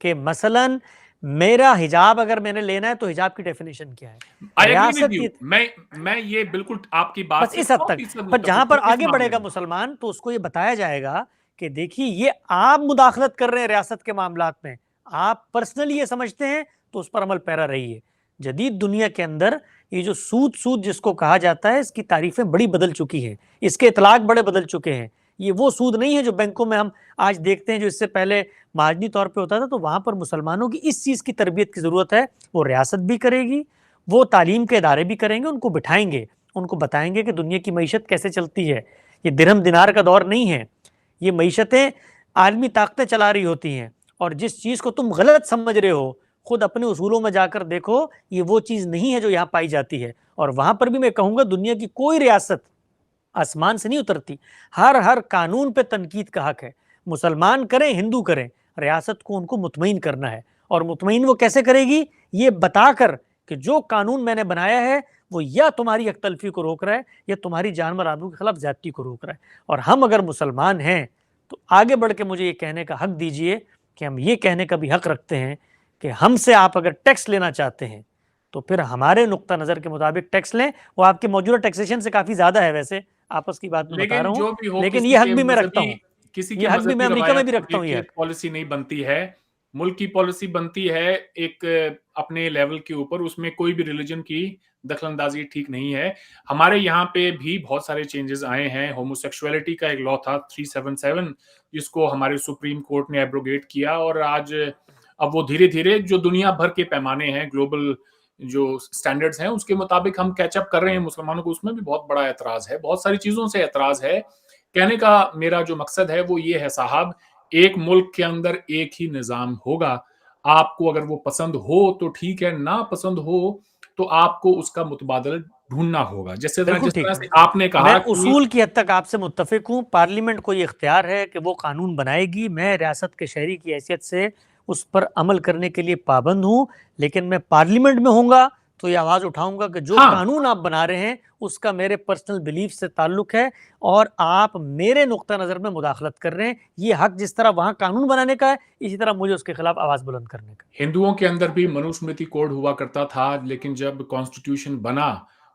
کہ مثلاً میرا حجاب اگر میں نے لینا ہے تو حجاب کی ڈیفینیشن کیا ہے. آئی ایگری ود ریاست یو. میں یہ بالکل آپ کی بات بس سے اس حد 100% تک. پر جہاں متفق پر ہوں اس آگے بڑھے معاملے گا میں. مسلمان تو اس کو یہ بتایا جائے گا کہ دیکھیے یہ آپ مداخلت کر رہے ہیں ریاست کے معاملات میں، آپ پرسنلی یہ سمجھتے ہیں تو اس پر عمل پیرا رہی ہے. جدید دنیا کے اندر یہ جو سود جس کو کہا جاتا ہے، اس کی تعریفیں بڑی بدل چکی ہیں، اس کے اطلاق بڑے بدل چکے ہیں. یہ وہ سود نہیں ہے جو بینکوں میں ہم آج دیکھتے ہیں، جو اس سے پہلے مہاجنی طور پہ ہوتا تھا. تو وہاں پر مسلمانوں کی اس چیز کی تربیت کی ضرورت ہے. وہ ریاست بھی کرے گی، وہ تعلیم کے ادارے بھی کریں گے، ان کو بٹھائیں گے، ان کو بتائیں گے کہ دنیا کی معیشت کیسے چلتی ہے. یہ درہم دینار کا دور نہیں ہے. یہ معیشتیں عالمی طاقتیں چلا رہی ہوتی ہیں، اور جس چیز کو تم غلط سمجھ رہے ہو خود اپنے اصولوں میں جا کر دیکھو، یہ وہ چیز نہیں ہے جو یہاں پائی جاتی ہے. اور وہاں پر بھی میں کہوں گا دنیا کی کوئی ریاست آسمان سے نہیں اترتی. ہر قانون پہ تنقید کا حق ہے. مسلمان کریں، ہندو کریں، ریاست کو ان کو مطمئن کرنا ہے. اور مطمئن وہ کیسے کرے گی؟ یہ بتا کر کہ جو قانون میں نے بنایا ہے وہ یا تمہاری یک تلفی کو روک رہا ہے یا تمہاری جان مال آبرو کے خلاف زیادتی کو روک رہا ہے. اور ہم اگر مسلمان ہیں تو آگے بڑھ کے مجھے یہ کہنے کا حق دیجئے کہ ہم یہ کہنے کا بھی حق رکھتے ہیں کہ ہم سے آپ اگر ٹیکس لینا چاہتے ہیں تو پھر ہمارے نقطہ نظر کے مطابق ٹیکس لیں. وہ آپ کے موجودہ ٹیکسیشن سے کافی زیادہ ہے ویسے، آپس کی بات میں بتا رہا لیکن ہوں، جو بھی ہو، لیکن یہ حق بھی میں رکھتا ہوں. کسی یہ کے حق بھی میں مذہبی امریکہ میں روایات بھی کو رکھتا لے ہوں. یہ کے حق پالیسی نہیں بنتی ہے. ملک کی پالیسی بنتی ہے ایک اپنے لیول کے اوپر، اس میں کوئی بھی ریلیجن کی دخل اندازی ٹھیک نہیں ہے. ہمارے یہاں پہ بھی بہت سارے چینجز آئے ہیں. ہومو سیکشولیٹی کا ایک لا تھا 377 جس کو ہمارے سپریم کورٹ نے ایبروگیٹ کیا، اور آج اب وہ دھیرے دھیرے جو دنیا بھر کے پیمانے ہیں، گلوبل جو سٹینڈرڈز ہیں، اس کے مطابق ہم کیچ اپ کر رہے ہیں. مسلمانوں کو اس میں بھی بہت بڑا اعتراض ہے، بہت ساری چیزوں سے اعتراض ہے. کہنے کا میرا جو مقصد ہے وہ یہ ہے صاحب، ایک ملک کے اندر ایک ہی نظام ہوگا. آپ کو اگر وہ پسند ہو تو ٹھیک ہے، نہ پسند ہو تو آپ کو اس کا متبادل ڈھونڈنا ہوگا. جس بالکل ٹھیک طرح ہے. سے آپ نے میں کہا کہ اصول کی حد تک آپ سے متفق ہوں. پارلیمنٹ کو یہ اختیار ہے کہ وہ قانون بنائے گی. میں ریاست کے شہری کی حیثیت سے اس پر عمل کرنے کے لیے پابند ہوں، لیکن میں پارلیمنٹ میں ہوں گا تو یہ آواز اٹھاؤں گا کہ جو ہاں، قانون آپ بنا رہے ہیں اس کا میرے پرسنل بلیف سے تعلق ہے اور آپ میرے نقطہ نظر میں مداخلت کر رہے ہیں. یہ حق جس طرح وہاں قانون بنانے کا ہے، اسی طرح مجھے اس کے خلاف آواز بلند کرنے کا. ہندوؤں کے اندر بھی منوسمرتی کوڈ ہوا کرتا تھا، لیکن جب کانسٹیٹیوشن بنا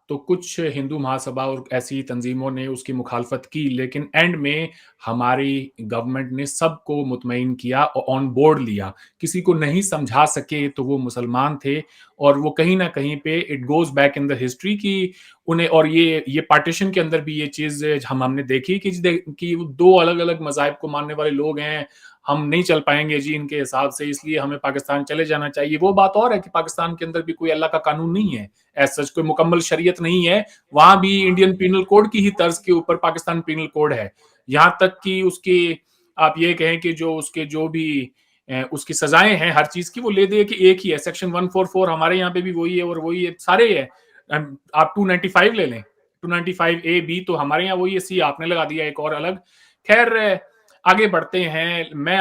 تو کچھ ہندو مہاسبھا اور ایسی تنظیموں نے اس کی مخالفت کی، لیکن اینڈ میں ہماری گورنمنٹ نے سب کو مطمئن کیا اور آن بورڈ لیا. کسی کو نہیں سمجھا سکے تو وہ مسلمان تھے، اور وہ کہیں نہ کہیں پہ it goes back in the history کی انہیں. اور یہ پارٹیشن کے اندر بھی یہ چیز ہم نے دیکھی کہ دو الگ الگ مذاہب کو ماننے والے لوگ ہیں، ہم نہیں چل پائیں گے جی ان کے حساب سے، اس لیے ہمیں پاکستان چلے جانا چاہیے. وہ بات اور ہے کہ پاکستان کے اندر بھی کوئی اللہ کا قانون نہیں ہے، ایسا کوئی مکمل شریعت نہیں ہے. وہاں بھی انڈین پینل کوڈ کی ہی طرز کے اوپر پاکستان پینل کوڈ ہے. یہاں تک کہ اس کے آپ یہ کہیں کہ جو بھی اس کی سزائیں ہیں ہر چیز کی، وہ لے دے کہ ایک ہی ہے. سیکشن 144 ہمارے یہاں پہ بھی وہی ہے اور وہی ہے، سارے ہے. آپ 295 لے لیں، 295A تو ہمارے یہاں وہی ہے, سی آپ نے لگا دیا ایک اور الگ. خیر آگے بڑھتے ہیں. میں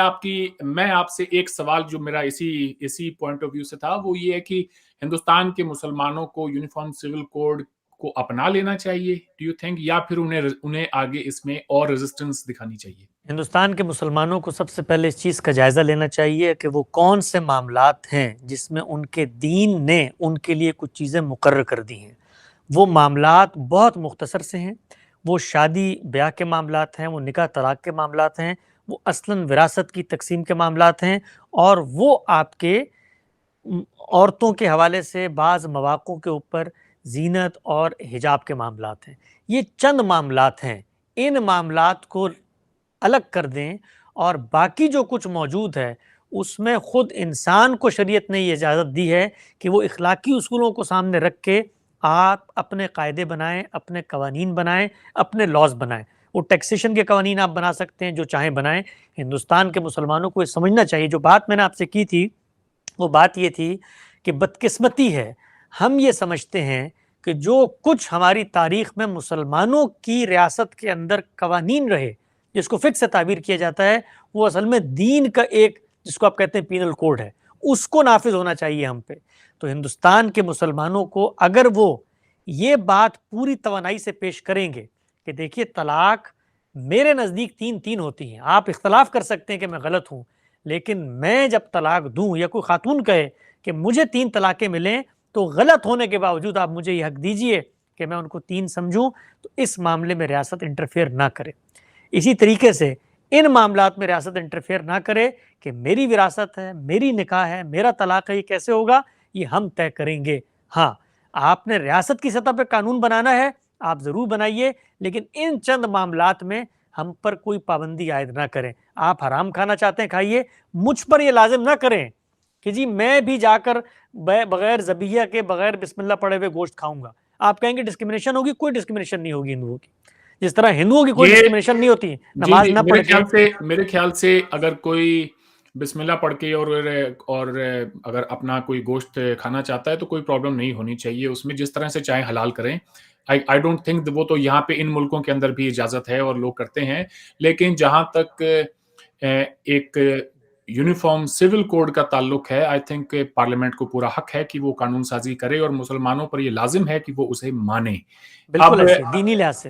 آپ سے ایک سوال جو میرا اسی پوائنٹ آف ویو سے تھا, وہ یہ ہے کہ ہندوستان کے مسلمانوں کو یونیفارم سول کوڈ کو اپنا لینا چاہیے ڈو یو تھنک, یا پھر انہیں آگے اس میں اور ریزسٹنس دکھانی چاہیے؟ ہندوستان کے مسلمانوں کو سب سے پہلے اس چیز کا جائزہ لینا چاہیے کہ وہ کون سے معاملات ہیں جس میں ان کے دین نے ان کے لیے کچھ چیزیں مقرر کر دی ہیں. وہ معاملات بہت مختصر سے ہیں. وہ شادی بیاہ کے معاملات ہیں, وہ نکاح طلاق کے معاملات ہیں, وہ اصلاً وراثت کی تقسیم کے معاملات ہیں, اور وہ آپ کے عورتوں کے حوالے سے بعض مواقعوں کے اوپر زینت اور حجاب کے معاملات ہیں. یہ چند معاملات ہیں. ان معاملات کو الگ کر دیں اور باقی جو کچھ موجود ہے اس میں خود انسان کو شریعت نے یہ اجازت دی ہے کہ وہ اخلاقی اصولوں کو سامنے رکھ کے آپ اپنے قاعدے بنائیں, اپنے قوانین بنائیں, اپنے لاز بنائیں. وہ ٹیکسیشن کے قوانین آپ بنا سکتے ہیں, جو چاہیں بنائیں. ہندوستان کے مسلمانوں کو یہ سمجھنا چاہیے. جو بات میں نے آپ سے کی تھی وہ بات یہ تھی کہ بدقسمتی ہے, ہم یہ سمجھتے ہیں کہ جو کچھ ہماری تاریخ میں مسلمانوں کی ریاست کے اندر قوانین رہے, جس کو فقہ سے تعبیر کیا جاتا ہے, وہ اصل میں دین کا ایک, جس کو آپ کہتے ہیں پینل کوڈ ہے, اس کو نافذ ہونا چاہیے ہم پہ. تو ہندوستان کے مسلمانوں کو اگر وہ یہ بات پوری توانائی سے پیش کریں گے کہ دیکھیے طلاق میرے نزدیک تین ہوتی ہیں, آپ اختلاف کر سکتے ہیں کہ میں غلط ہوں, لیکن میں جب طلاق دوں یا کوئی خاتون کہے کہ مجھے 3 طلاقیں ملیں تو غلط ہونے کے باوجود آپ مجھے یہ حق دیجئے کہ میں ان کو 3 سمجھوں, تو اس معاملے میں ریاست انٹرفیئر نہ کرے. اسی طریقے سے ان معاملات میں ریاست انٹرفیئر نہ کرے کہ میری وراثت ہے, میری نکاح ہے, میرا طلاق ہے, یہ کیسے ہوگا, یہ ہم طے کریں گے. ہاں, آپ نے ریاست کی سطح پہ قانون بنانا ہے, آپ ضرور بنائیے, لیکن ان چند معاملات میں ہم پر کوئی پابندی عائد نہ کریں. آپ حرام کھانا چاہتے ہیں کھائیے, مجھ پر یہ لازم نہ کریں کہ جی میں بھی جا کر بغیر ذبیحہ کے, بغیر بسم اللہ پڑھے ہوئے گوشت کھاؤں گا. آپ کہیں گے ڈسکرمنیشن ہوگی, کوئی ڈسکرمنیشن نہیں ہوگی ہندوؤں کی. جس طرح ہندوؤں کی کوئی ڈسکرمنیشن نہیں ہوتی, نماز نہ پڑھ کے. میرے خیال سے اگر کوئی بسم اللہ پڑھ کے اور اگر اپنا کوئی گوشت کھانا چاہتا ہے تو کوئی پرابلم نہیں ہونی چاہیے اس میں, جس طرح سے چاہے حلال کریں. آئی ڈونٹ تھنک, وہ تو یہاں پہ ان ملکوں کے اندر بھی اجازت ہے اور لوگ کرتے ہیں, لیکن جہاں تک ایک یونیفارم سول کوڈ کا تعلق ہے, آئی تھنک پارلیمنٹ کو پورا حق ہے کہ وہ قانون سازی کرے, اور مسلمانوں پر یہ لازم ہے کہ وہ اسے مانے. بالکل ایسے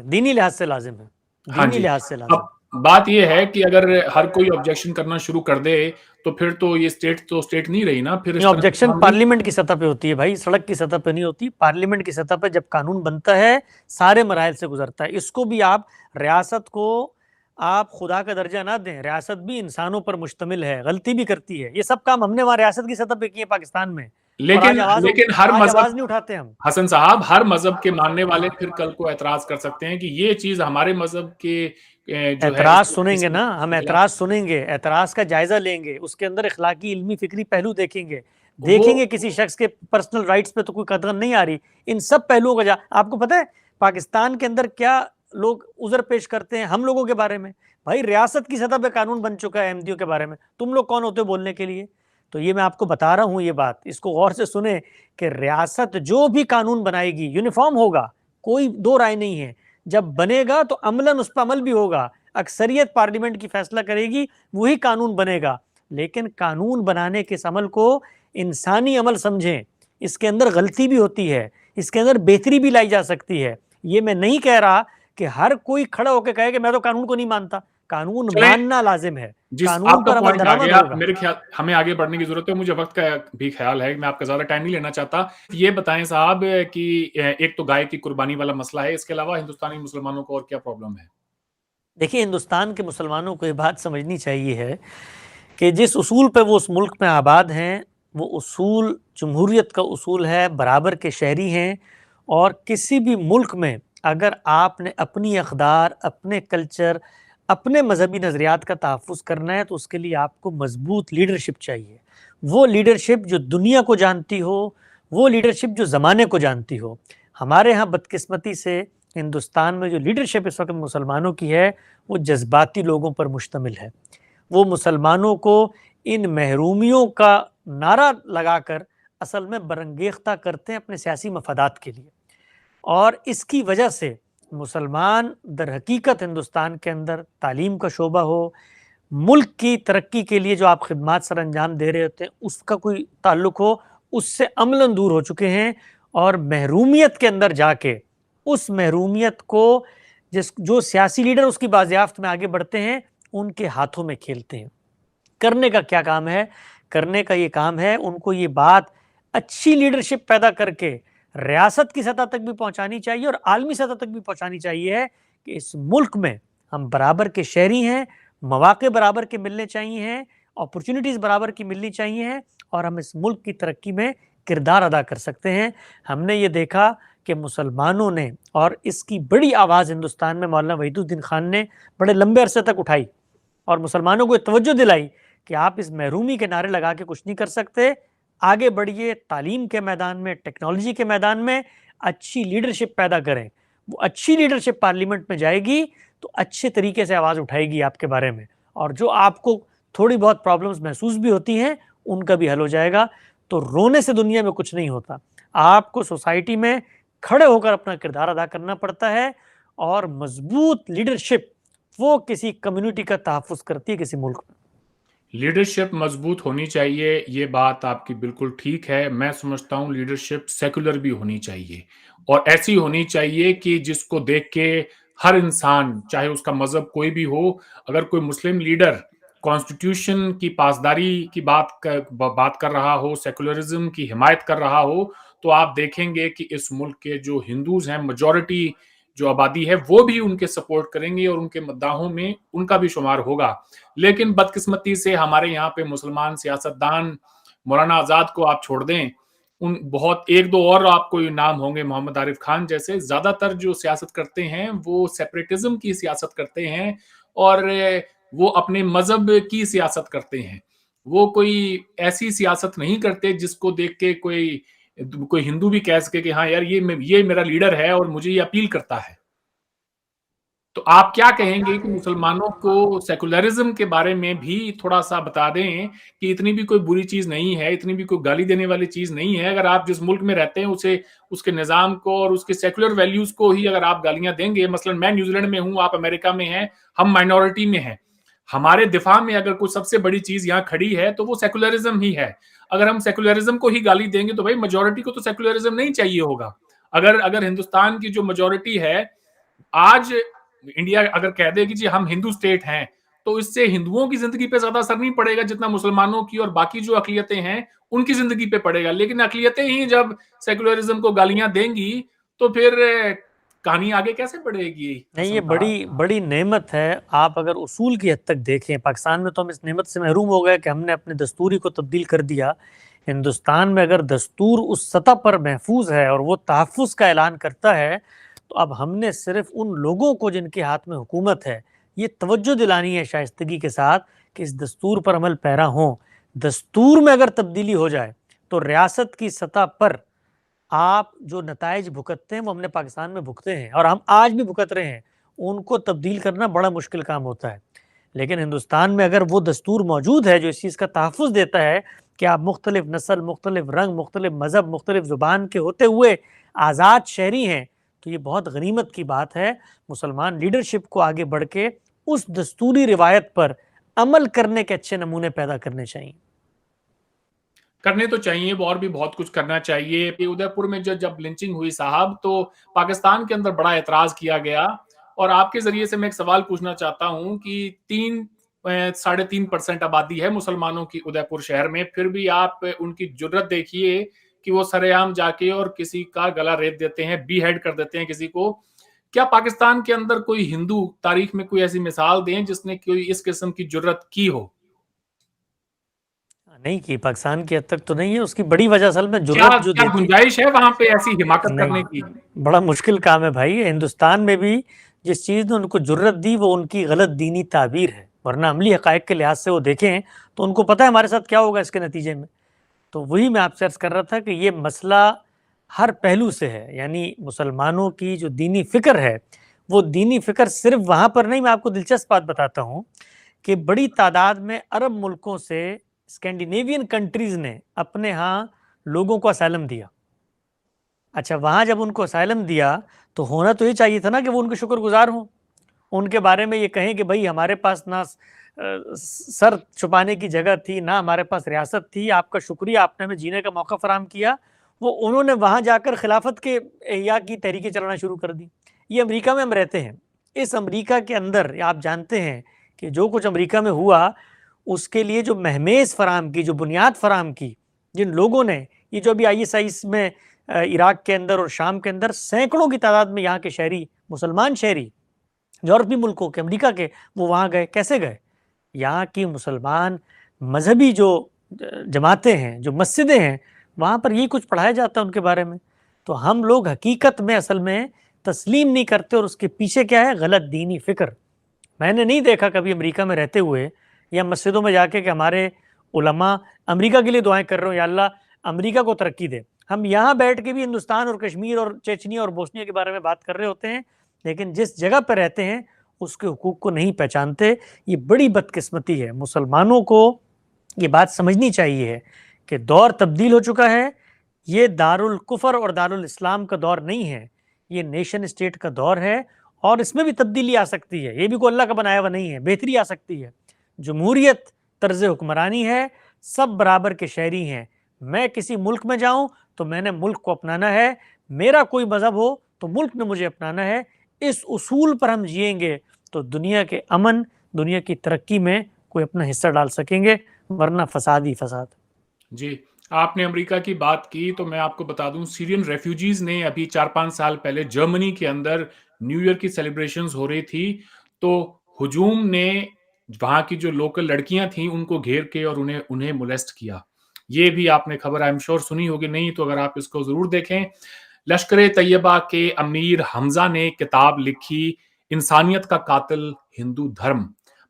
دینی لحاظ سے لازم ہے. ہاں جی, اب بات یہ ہے کہ اگر ہر کوئی آبجیکشن کرنا شروع کر دے تو پھر تو یہ اسٹیٹ نہیں رہی نا. پھر آبجیکشن پارلیمنٹ کی سطح پہ ہوتی ہے بھائی, سڑک کی سطح پہ نہیں ہوتی. پارلیمنٹ کی سطح پہ جب قانون بنتا ہے سارے مراحل سے گزرتا ہے. اس کو بھی آپ ریاست کو آپ خدا کا درجہ نہ دیں, ریاست بھی انسانوں پر مشتمل ہے, غلطی بھی کرتی ہے. یہ سب کام ہم نے وہاں ریاست کی سطح پہ کیے پاکستان میں, لیکن ہر مذہب آواز نہیں اٹھاتے ہم. حسن صاحب, ہر مذہب کے ماننے والے پھر کل کو اعتراض کر سکتے ہیں کہ یہ چیز ہمارے مذہب کے اعتراض سنیں گے نا, ہم اعتراض سنیں گے, اعتراض کا جائزہ لیں گے, اس کے اندر اخلاقی علمی فکری پہلو دیکھیں گے, دیکھیں گے کسی شخص کے پرسنل رائٹس پہ تو کوئی قدغن نہیں آ رہی. ان سب پہلوؤں کا آپ کو پتہ ہے پاکستان کے اندر کیا لوگ عذر پیش کرتے ہیں ہم لوگوں کے بارے میں. بھائی ریاست کی سطح پہ قانون بن چکا ہے احمدیوں کے بارے میں, تم لوگ کون ہوتے بولنے کے لیے؟ تو یہ میں آپ کو بتا رہا ہوں, یہ بات اس کو غور سے سنیں کہ ریاست جو بھی قانون بنائے گی یونیفارم ہوگا, کوئی دو رائے نہیں ہے. جب بنے گا تو عملاً اس پہ عمل بھی ہوگا, اکثریت پارلیمنٹ کی فیصلہ کرے گی, وہی قانون بنے گا. لیکن قانون بنانے کے اس عمل کو انسانی عمل سمجھیں, اس کے اندر غلطی بھی ہوتی ہے, اس کے اندر بہتری بھی لائی جا سکتی ہے. یہ میں نہیں کہہ رہا کہ ہر کوئی کھڑا ہو کے کہے کہ میں تو قانون کو نہیں مانتا. قانون ماننا لازم ہے, قانون پر عمل درآمد ہوگا. میرے خیال ہمیں آگے بڑھنے کی ضرورت ہے, مجھے وقت کا بھی خیال ہے, میں آپ کا زیادہ ٹائم نہیں لینا چاہتا. یہ بتائیں صاحب کہ ایک تو گائے کی قربانی والا مسئلہ ہے, اس کے علاوہ ہندوستانی مسلمانوں کو اور کیا پرابلم ہے؟ دیکھیے ہندوستان کے مسلمانوں کو یہ بات سمجھنی چاہیے ہے کہ جس اصول پہ وہ اس ملک میں آباد ہیں وہ اصول جمہوریت کا اصول ہے, برابر کے شہری ہیں, اور کسی بھی ملک میں اگر آپ نے اپنی اقدار, اپنے کلچر, اپنے مذہبی نظریات کا تحفظ کرنا ہے تو اس کے لیے آپ کو مضبوط لیڈرشپ چاہیے. وہ لیڈرشپ جو دنیا کو جانتی ہو, وہ لیڈرشپ جو زمانے کو جانتی ہو. ہمارے ہاں بدقسمتی سے ہندوستان میں جو لیڈرشپ اس وقت مسلمانوں کی ہے وہ جذباتی لوگوں پر مشتمل ہے. وہ مسلمانوں کو ان محرومیوں کا نعرہ لگا کر اصل میں برانگیختہ کرتے ہیں اپنے سیاسی مفادات کے لیے. اور اس کی وجہ سے مسلمان در حقیقت ہندوستان کے اندر تعلیم کا شعبہ ہو، ملک کی ترقی کے لیے جو آپ خدمات سر انجام دے رہے ہوتے ہیں اس کا کوئی تعلق ہو، اس سے عملاً دور ہو چکے ہیں، اور محرومیت کے اندر جا کے اس محرومیت کو جو سیاسی لیڈر اس کی بازیافت میں آگے بڑھتے ہیں ان کے ہاتھوں میں کھیلتے ہیں۔ کرنے کا کیا کام ہے؟ کرنے کا یہ کام ہے ان کو یہ بات اچھی لیڈرشپ پیدا کر کے ریاست کی سطح تک بھی پہنچانی چاہیے اور عالمی سطح تک بھی پہنچانی چاہیے کہ اس ملک میں ہم برابر کے شہری ہیں، مواقع برابر کے ملنے چاہیے ہیں، اپرچونٹیز برابر کی ملنی چاہیے ہیں، اور ہم اس ملک کی ترقی میں کردار ادا کر سکتے ہیں۔ ہم نے یہ دیکھا کہ مسلمانوں نے، اور اس کی بڑی آواز ہندوستان میں مولانا وحید الدین خان نے بڑے لمبے عرصے تک اٹھائی اور مسلمانوں کو توجہ دلائی کہ آپ اس محرومی کے نعرے لگا کے کچھ نہیں کر سکتے، آگے بڑھیے، تعلیم کے میدان میں، ٹیکنالوجی کے میدان میں اچھی لیڈرشپ پیدا کریں۔ وہ اچھی لیڈرشپ پارلیمنٹ میں جائے گی تو اچھے طریقے سے آواز اٹھائے گی آپ کے بارے میں، اور جو آپ کو تھوڑی بہت پرابلمز محسوس بھی ہوتی ہیں ان کا بھی حل ہو جائے گا۔ تو رونے سے دنیا میں کچھ نہیں ہوتا، آپ کو سوسائٹی میں کھڑے ہو کر اپنا کردار ادا کرنا پڑتا ہے، اور مضبوط لیڈرشپ وہ کسی کمیونٹی کا تحفظ کرتی ہے، کسی ملک میں۔ لیڈرشپ مضبوط ہونی چاہیے، یہ بات آپ کی بالکل ٹھیک ہے۔ میں سمجھتا ہوں لیڈرشپ سیکولر بھی ہونی چاہیے، اور ایسی ہونی چاہیے کہ جس کو دیکھ کے ہر انسان، چاہے اس کا مذہب کوئی بھی ہو، اگر کوئی مسلم لیڈر کانسٹیٹیوشن کی پاسداری کی بات کر رہا ہو، سیکولرزم کی حمایت کر رہا ہو، تو آپ دیکھیں گے کہ اس ملک کے جو ہندوز ہیں، میجورٹی جو آبادی ہے، وہ بھی ان کے سپورٹ کریں گے اور ان کے مداحوں میں ان کا بھی شمار ہوگا۔ لیکن بدقسمتی سے ہمارے یہاں پہ مسلمان سیاستدان، مولانا آزاد کو آپ چھوڑ دیں، ان بہت ایک دو اور آپ کو نام ہوں گے، محمد عارف خان جیسے، زیادہ تر جو سیاست کرتے ہیں وہ سیپریٹزم کی سیاست کرتے ہیں، اور وہ اپنے مذہب کی سیاست کرتے ہیں۔ وہ کوئی ایسی سیاست نہیں کرتے جس کو دیکھ کے کوئی ہندو بھی کہہ سکے کہ ہاں یار یہ میرا لیڈر ہے اور مجھے یہ اپیل کرتا ہے۔ تو آپ کیا کہیں گے کہ مسلمانوں کو سیکولرزم کے بارے میں بھی تھوڑا سا بتا دیں کہ اتنی بھی کوئی بری چیز نہیں ہے، اتنی بھی کوئی گالی دینے والی چیز نہیں ہے، اگر آپ جس ملک میں رہتے ہیں اسے، اس کے نظام کو اور اس کے سیکولر ویلیوز کو ہی اگر آپ گالیاں دیں گے، مثلا میں نیوزی لینڈ میں ہوں، آپ امریکہ میں ہیں، ہم مائنورٹی میں ہیں، ہمارے دفاع میں اگر کوئی سب سے بڑی چیز یہاں کھڑی ہے تو وہ سیکولرزم ہی ہے۔ اگر ہم سیکولرزم کو ہی گالی دیں گے تو بھائی میجورٹی کو تو سیکولرزم نہیں چاہیے ہوگا۔ اگر ہندوستان کی جو میجورٹی ہے آج، انڈیا اگر کہہ دے کہ جی ہم ہندو اسٹیٹ ہیں، تو اس سے ہندوؤں کی زندگی پہ زیادہ اثر نہیں پڑے گا جتنا مسلمانوں کی اور باقی جو اقلیتیں ہیں ان کی زندگی پہ پڑے گا۔ لیکن اقلیتیں ہی جب سیکولرزم کو گالیاں دیں گی تو پھر کہانی آگے کیسے بڑھے گی؟ نہیں، یہ بڑی نعمت ہے۔ آپ اگر اصول کی حد تک دیکھیں، پاکستان میں تو ہم اس نعمت سے محروم ہو گئے کہ ہم نے اپنے دستوری کو تبدیل کر دیا۔ ہندوستان میں اگر دستور اس سطح پر محفوظ ہے اور وہ تحفظ کا اعلان کرتا ہے، تو اب ہم نے صرف ان لوگوں کو جن کے ہاتھ میں حکومت ہے یہ توجہ دلانی ہے شائستگی کے ساتھ کہ اس دستور پر عمل پیرا ہوں۔ دستور میں اگر تبدیلی ہو جائے تو ریاست کی سطح پر آپ جو نتائج بھگتتے ہیں وہ ہم نے پاکستان میں بھگتے ہیں اور ہم آج بھی بھگت رہے ہیں، ان کو تبدیل کرنا بڑا مشکل کام ہوتا ہے۔ لیکن ہندوستان میں اگر وہ دستور موجود ہے جو اس چیز کا تحفظ دیتا ہے کہ آپ مختلف نسل، مختلف رنگ، مختلف مذہب، مختلف زبان کے ہوتے ہوئے آزاد شہری ہیں، تو یہ بہت غنیمت کی بات ہے۔ مسلمان لیڈرشپ کو آگے بڑھ کے اس دستوری روایت پر عمل کرنے کے اچھے نمونے پیدا کرنے چاہیے۔ کرنے تو چاہیے، اور بھی بہت کچھ کرنا چاہیے۔ ادے پور میں جب لنچنگ ہوئی صاحب، تو پاکستان کے اندر بڑا اعتراض کیا گیا، اور آپ کے ذریعے سے میں ایک سوال پوچھنا چاہتا ہوں کہ 3.5% آبادی ہے مسلمانوں کی ادے پور شہر میں، پھر بھی آپ ان کی جرت دیکھیے کہ وہ سر عام جا کے اور کسی کا گلا ریت دیتے ہیں، بی ہیڈ کر دیتے ہیں کسی کو۔ کیا پاکستان کے اندر کوئی ہندو تاریخ میں کوئی ایسی مثال دیں جس نے کوئی اس قسم کی جرت کی ہو؟ نہیں کی، پاکستان کی حد تک تو نہیں ہے۔ اس کی بڑی وجہ اصل میں کیا جرت جو دیتی گنجائش ہے وہاں پہ ایسی حماقت کرنے کی؟ نہیں، بڑا مشکل کام ہے بھائی۔ ہندوستان میں بھی جس چیز نے ان کو جرت دی وہ ان کی غلط دینی تعبیر ہے، ورنہ عملی حقائق کے لحاظ سے وہ دیکھیں تو ان کو پتہ ہے ہمارے ساتھ کیا ہوگا اس کے نتیجے میں۔ تو وہی میں آپ سے عرض کر رہا تھا کہ یہ مسئلہ ہر پہلو سے ہے، یعنی مسلمانوں کی جو دینی فکر ہے وہ دینی فکر صرف وہاں پر نہیں۔ میں آپ کو دلچسپ بات بتاتا ہوں کہ بڑی تعداد میں عرب ملکوں سے اسکینڈینیوین کنٹریز نے اپنے ہاں لوگوں کو اسائلم دیا۔ اچھا وہاں جب ان کو اسائلم دیا تو ہونا تو یہ چاہیے تھا نا کہ وہ ان کے شکر گزار ہوں، ان کے بارے میں یہ کہیں کہ بھائی ہمارے پاس نہ سر چھپانے کی جگہ تھی، نہ ہمارے پاس ریاست تھی، آپ کا شکریہ، آپ نے ہمیں جینے کا موقع فراہم کیا۔ وہ انہوں نے وہاں جا کر خلافت کے احیاء کی تحریکیں چلانا شروع کر دی۔ یہ امریکہ میں ہم رہتے ہیں، اس امریکہ کے اندر آپ جانتے ہیں کہ جو کچھ امریکہ میں ہوا اس کے لیے جو مہمیز فراہم کی، جو بنیاد فراہم کی جن لوگوں نے، یہ جو ابھی ISIS میں عراق کے اندر اور شام کے اندر سینکڑوں کی تعداد میں یہاں کے شہری، مسلمان شہری یورپی ملکوں کے، امریکہ کے، وہ وہاں گئے۔ کیسے گئے؟ یہاں کی مسلمان مذہبی جو جماعتیں ہیں، جو مسجدیں ہیں، وہاں پر یہ کچھ پڑھایا جاتا ہے ان کے بارے میں۔ تو ہم لوگ حقیقت میں اصل میں تسلیم نہیں کرتے، اور اس کے پیچھے کیا ہے؟ غلط دینی فکر۔ میں نے نہیں دیکھا کبھی امریکہ میں رہتے ہوئے یا مسجدوں میں جا کے کہ ہمارے علماء امریکہ کے لیے دعائیں کر رہے ہوں یا اللہ امریکہ کو ترقی دے۔ ہم یہاں بیٹھ کے بھی ہندوستان اور کشمیر اور چیچنیا اور بوسنیا کے بارے میں بات کر رہے ہوتے ہیں، لیکن جس جگہ پہ رہتے ہیں اس کے حقوق کو نہیں پہچانتے۔ یہ بڑی بدقسمتی ہے۔ مسلمانوں کو یہ بات سمجھنی چاہیے ہے کہ دور تبدیل ہو چکا ہے۔ یہ دارالکفر اور دارالاسلام کا دور نہیں ہے، یہ نیشن اسٹیٹ کا دور ہے، اور اس میں بھی تبدیلی آ سکتی ہے۔ یہ بھی کوئی اللہ کا بنایا ہوا نہیں ہے، بہتری آ سکتی ہے۔ جمہوریت طرز حکمرانی ہے، سب برابر کے شہری ہیں۔ میں کسی ملک میں جاؤں تو میں نے ملک کو اپنانا ہے، میرا کوئی مذہب ہو تو ملک نے مجھے اپنانا ہے۔ اس اصول پر ہم جئیں گے تو دنیا کے امن، دنیا کی ترقی میں کوئی اپنا حصہ ڈال سکیں گے، ورنہ فساد ہی فساد۔ جی، آپ نے امریکہ کی بات کی تو میں آپ کو بتا دوں سیرین ریفیوجیز نے ابھی 4-5 سال پہلے جرمنی کے اندر نیو ایئر کی سیلیبریشنز ہو رہی تھی، تو ہجوم نے وہاں کی جو لوکل لڑکیاں تھیں ان کو گھیر کے اور انہیں مولیسٹ کیا۔ یہ بھی آپ نے خبر ایم شور سنی ہوگی، نہیں تو اگر آپ اس کو ضرور دیکھیں۔ لشکر طیبہ کے امیر حمزہ نے کتاب لکھی، انسانیت کا قاتل ہندو دھرم۔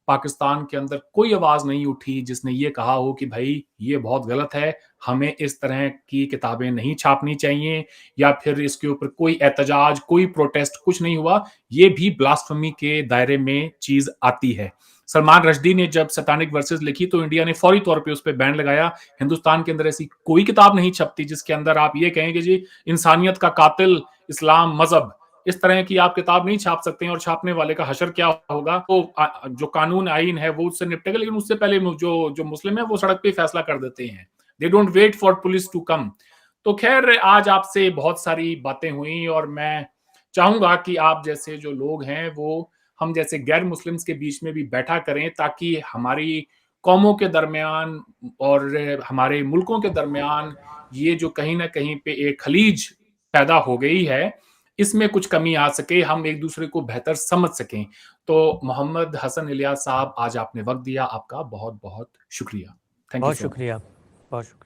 پاکستان کے اندر کوئی آواز نہیں اٹھی جس نے یہ کہا ہو کہ بھائی یہ بہت غلط ہے، ہمیں اس طرح کی کتابیں نہیں چھاپنی چاہیے، یا پھر اس کے اوپر کوئی احتجاج، کوئی پروٹیسٹ، کچھ نہیں ہوا۔ یہ بھی بلاسفمی کے دائرے میں چیز آتی ہے۔ سلمان رشدی نے جب سیٹانک ورسز لکھی تو انڈیا نے فوری طور پہ اس پہ بین لگایا۔ ہندوستان کے اندر ایسی کوئی کتاب نہیں چھپتی جس کے اندر آپ یہ کہیں کہ جی انسانیت کا قاتل اسلام مذہب، اس طرح کی آپ کتاب نہیں چھاپ سکتے ہیں، اور چھاپنے والے کا حشر کیا ہوگا؟ تو جو قانون آئین ہے وہ اس سے نپٹے گا، لیکن اس سے پہلے جو مسلم ہے وہ سڑک پہ فیصلہ کر دیتے ہیں۔ They don't wait for police to come۔ تو خیر آج آپ سے بہت ساری باتیں ہوئیں، اور میں چاہوں گا کہ آپ جیسے جو لوگ ہیں وہ ہم جیسے غیر مسلمز کے بیچ میں بھی بیٹھا کریں، تاکہ ہماری قوموں کے درمیان اور ہمارے ملکوں کے درمیان یہ جو کہیں نہ کہیں پہ ایک خلیج پیدا ہو گئی ہے، اس میں کچھ کمی آ سکے، ہم ایک دوسرے کو بہتر سمجھ سکیں۔ تو محمد حسن الیاس صاحب، آج آپ نے وقت دیا، آپ کا بہت بہت شکریہ۔ تھینک یو بہت سو مچ۔ شکریہ، بہت شکریہ۔